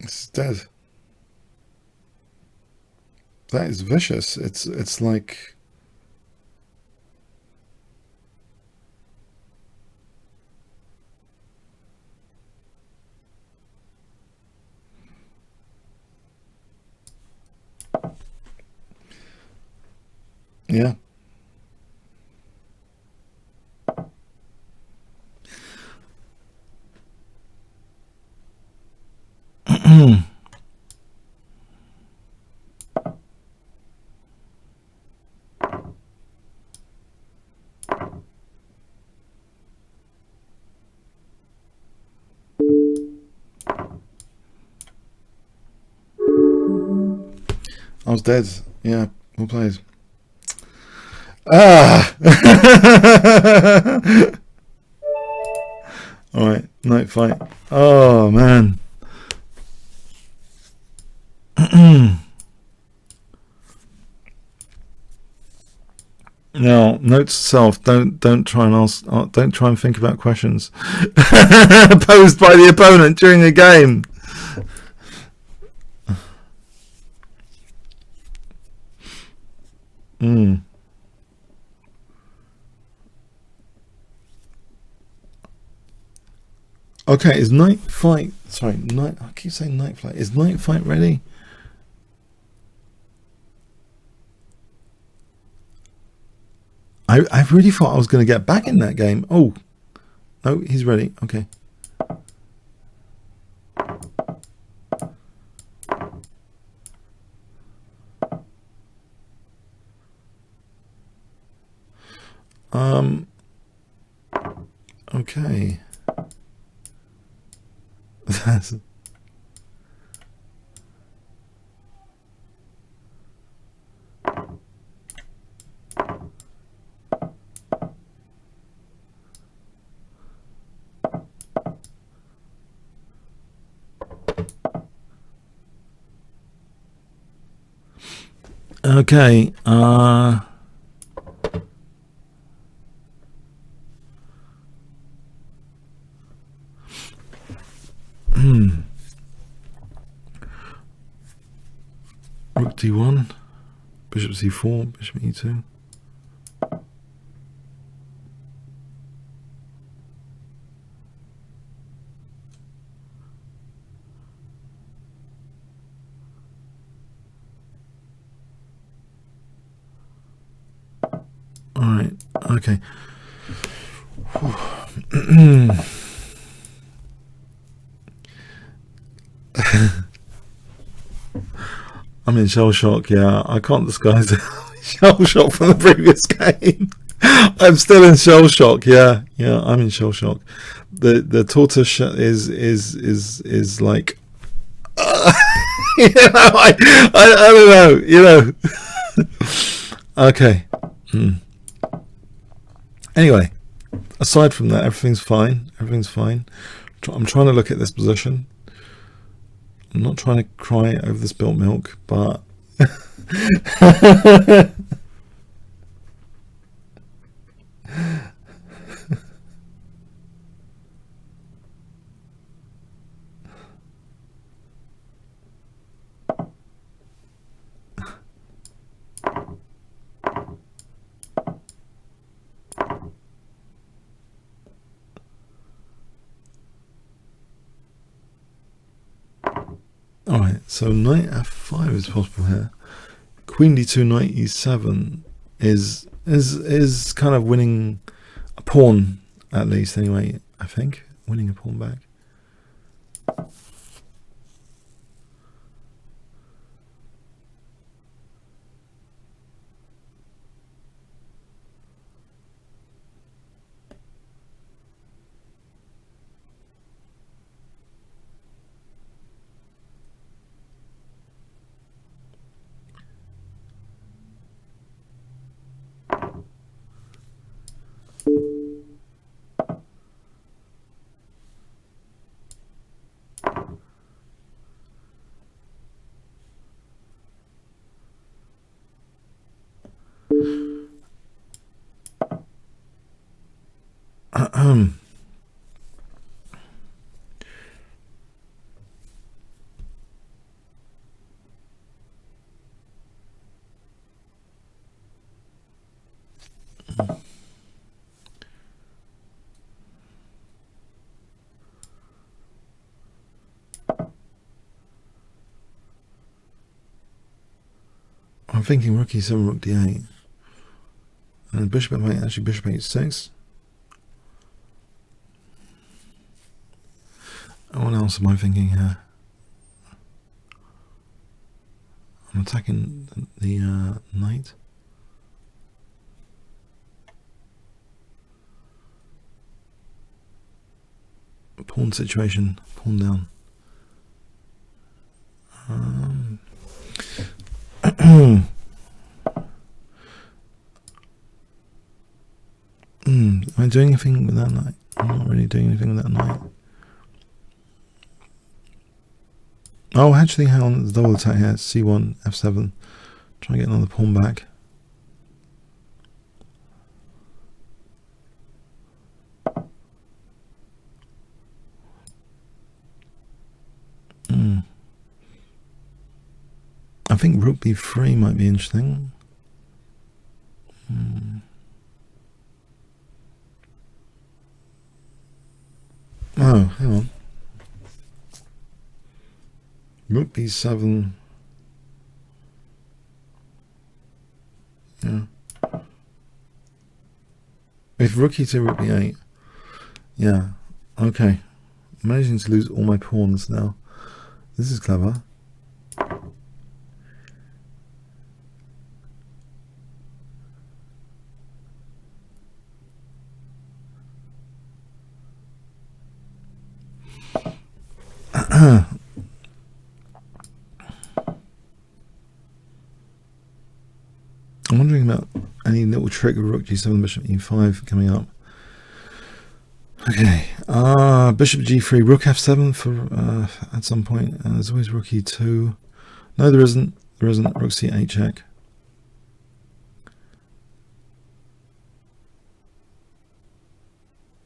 It's dead. That is vicious. It's like yeah. I was dead. Yeah, well played. Ah! Alright, night fight. Oh, man. Now, note to self: don't try and ask. Don't try and think about questions posed by the opponent during the game. Okay, is night fight? Sorry, night. I keep saying night fight. Is night fight ready? I really thought I was going to get back in that game. Oh, no, he's ready. Okay. Okay. That's... Okay, Rook D1, Bishop C4, Bishop E2. Alright, okay. I'm in shell shock, yeah. I can't disguise it. Shell shock from the previous game. I'm still in shell shock, yeah. Yeah, I'm in shell shock. The tortoise is like I don't know, you know. Okay. Anyway, aside from that, everything's fine. Everything's fine. I'm trying to look at this position. I'm not trying to cry over the spilt milk, but alright, so knight f5 is possible here. Queen d2, knight e7 is kind of winning a pawn, at least anyway, I think. Winning a pawn back. I'm thinking rook e7, rook d8. And bishop f8, actually bishop h6. What else am I thinking here? I'm attacking the knight. Pawn situation, pawn down. Am I doing anything with that knight? I'm not really doing anything with that knight. Oh, actually, hang on, there's a double attack here. C1, F7. Try and get another pawn back. I think rook b3 might be interesting. Oh, hang on. Rook b7. Yeah. If rook e2, rook b8. Yeah. Okay. I'm managing to lose all my pawns now. This is clever. I'm wondering about any little trick of rook g7, bishop e5 coming up. Okay, bishop g3, rook f7 for at some point. There's always rook e2. No, there isn't. There isn't. Rook c8 check.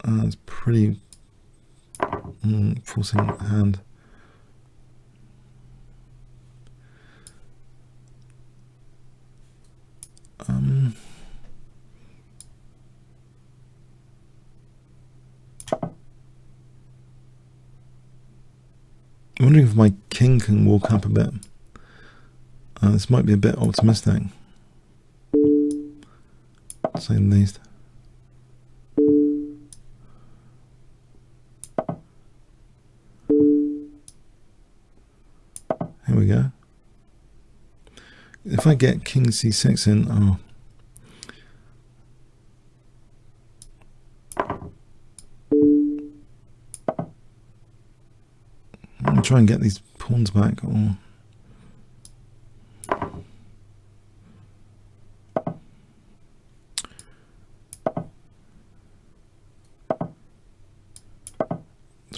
It's pretty forcing hand. I'm wondering if my king can walk up a bit. This might be a bit optimistic, to say the least. Here we go. If I get king c6 in, oh. I'm going to try and get these pawns back. Or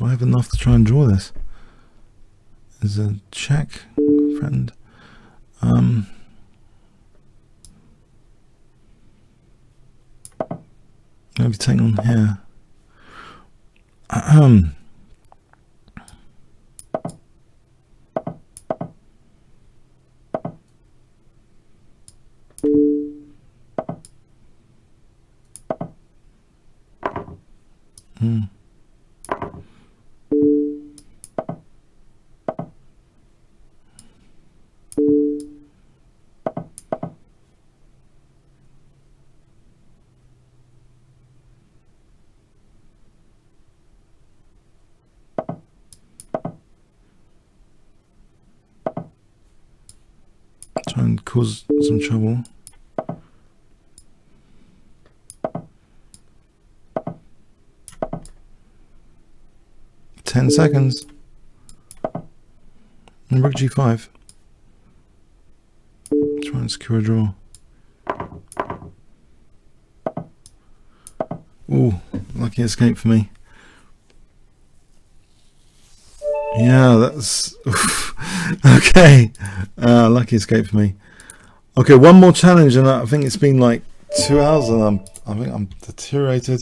Do I have enough to try and draw this? There's a check, friend. Maybe take on here. Try and cause some trouble. Ten seconds. And rook g5. Try and secure a draw. Ooh, lucky escape for me. Yeah, that's okay. Lucky escape for me. Okay, one more challenge, and I think it's been like 2 hours, and I think I'm deteriorated.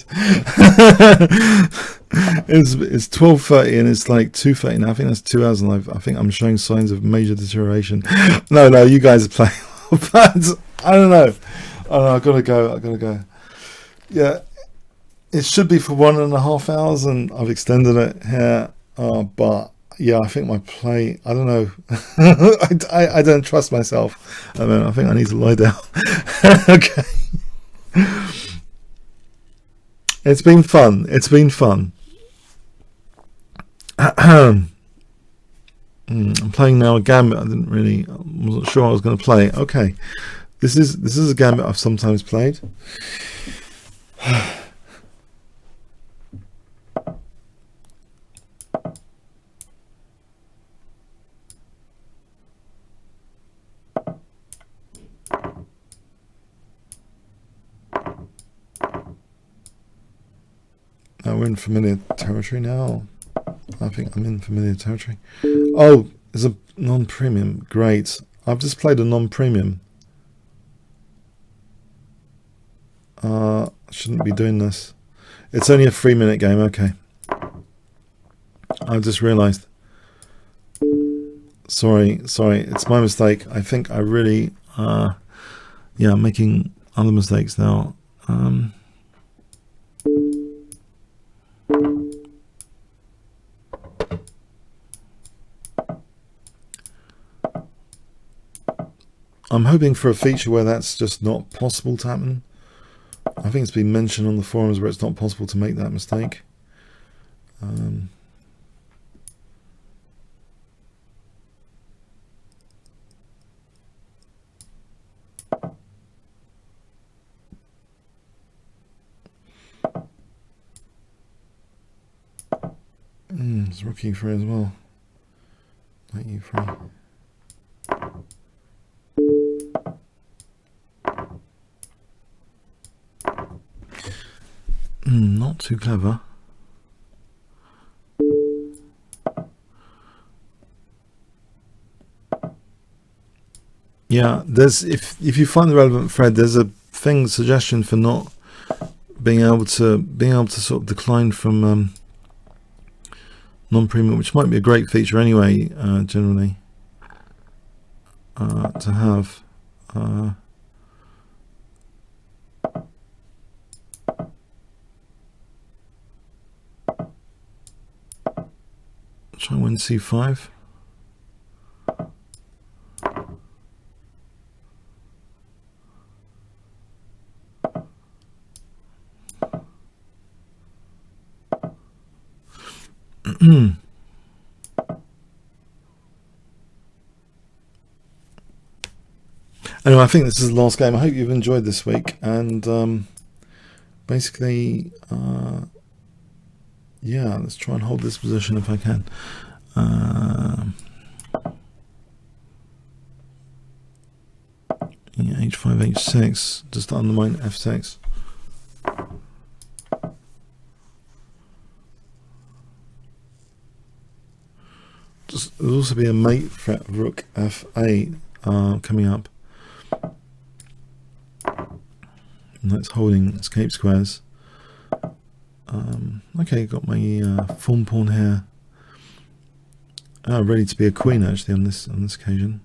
It's 12:30 and it's like 2:30 now. I think that's 2 hours, and I think I'm showing signs of major deterioration. No, you guys are playing, but I don't know. I gotta go. Yeah, it should be for 1.5 hours, and I've extended it here. But yeah, I think my play, I don't know. I don't trust myself. I think I need to lie down. Okay. It's been fun. I'm playing now a gambit. I wasn't sure I was going to play. Okay. This is a gambit I've sometimes played. We're in familiar territory now. I think I'm in familiar territory. Oh, there's a non-premium. Great. I've just played a non-premium. Shouldn't be doing this. It's only a 3-minute game. Okay. I just realized. Sorry. It's my mistake. I think I really, yeah, I'm making other mistakes now. I'm hoping for a feature where that's just not possible to happen. I think it's been mentioned on the forums where it's not possible to make that mistake. It's rook e3 as well. Knight e3. Not too clever. Yeah, there's if you find the relevant thread, there's a suggestion for not being able to sort of decline from non-premium, which might be a great feature anyway, generally to have. Try and win c5. Anyway, I think this is the last game. I hope you've enjoyed this week, and basically yeah, let's try and hold this position if I can. Yeah, h5, h6, just to undermine f6. There'll also be a mate threat of rook f8 coming up. And that's holding escape squares. Okay, got my form pawn here. Ready to be a queen actually on this occasion.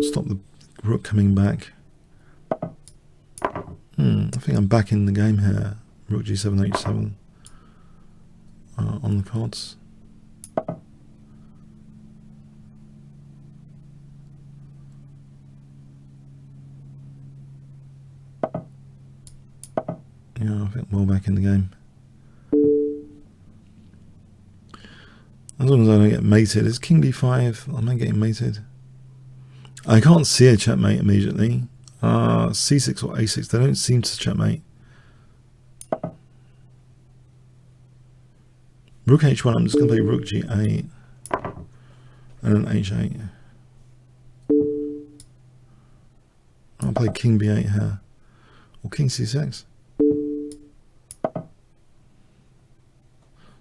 Stop the rook coming back. I think I'm back in the game here. Rook g7 h7 on the cards. Yeah, I think I'm well back in the game. As long as I don't get mated. It's king d5. Am I getting mated? I can't see a checkmate immediately. c6 or a6. They don't seem to checkmate. Rook h1. I'm just going to play rook g8 and then h8. I'll play king b8 here or king c6.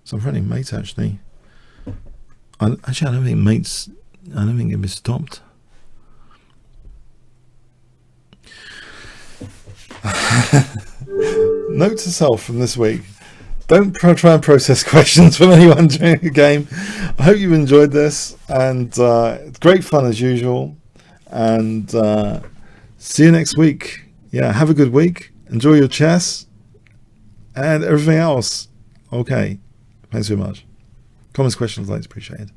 So I'm threatening mate actually. I don't think mates. I don't think it can be stopped. Note to self from this week: don't try and process questions from anyone during a game. I hope you've enjoyed this, and it's great fun as usual. And see you next week. Yeah, have a good week. Enjoy your chess and everything else. Okay, thanks very much. Comments, questions, likes appreciated.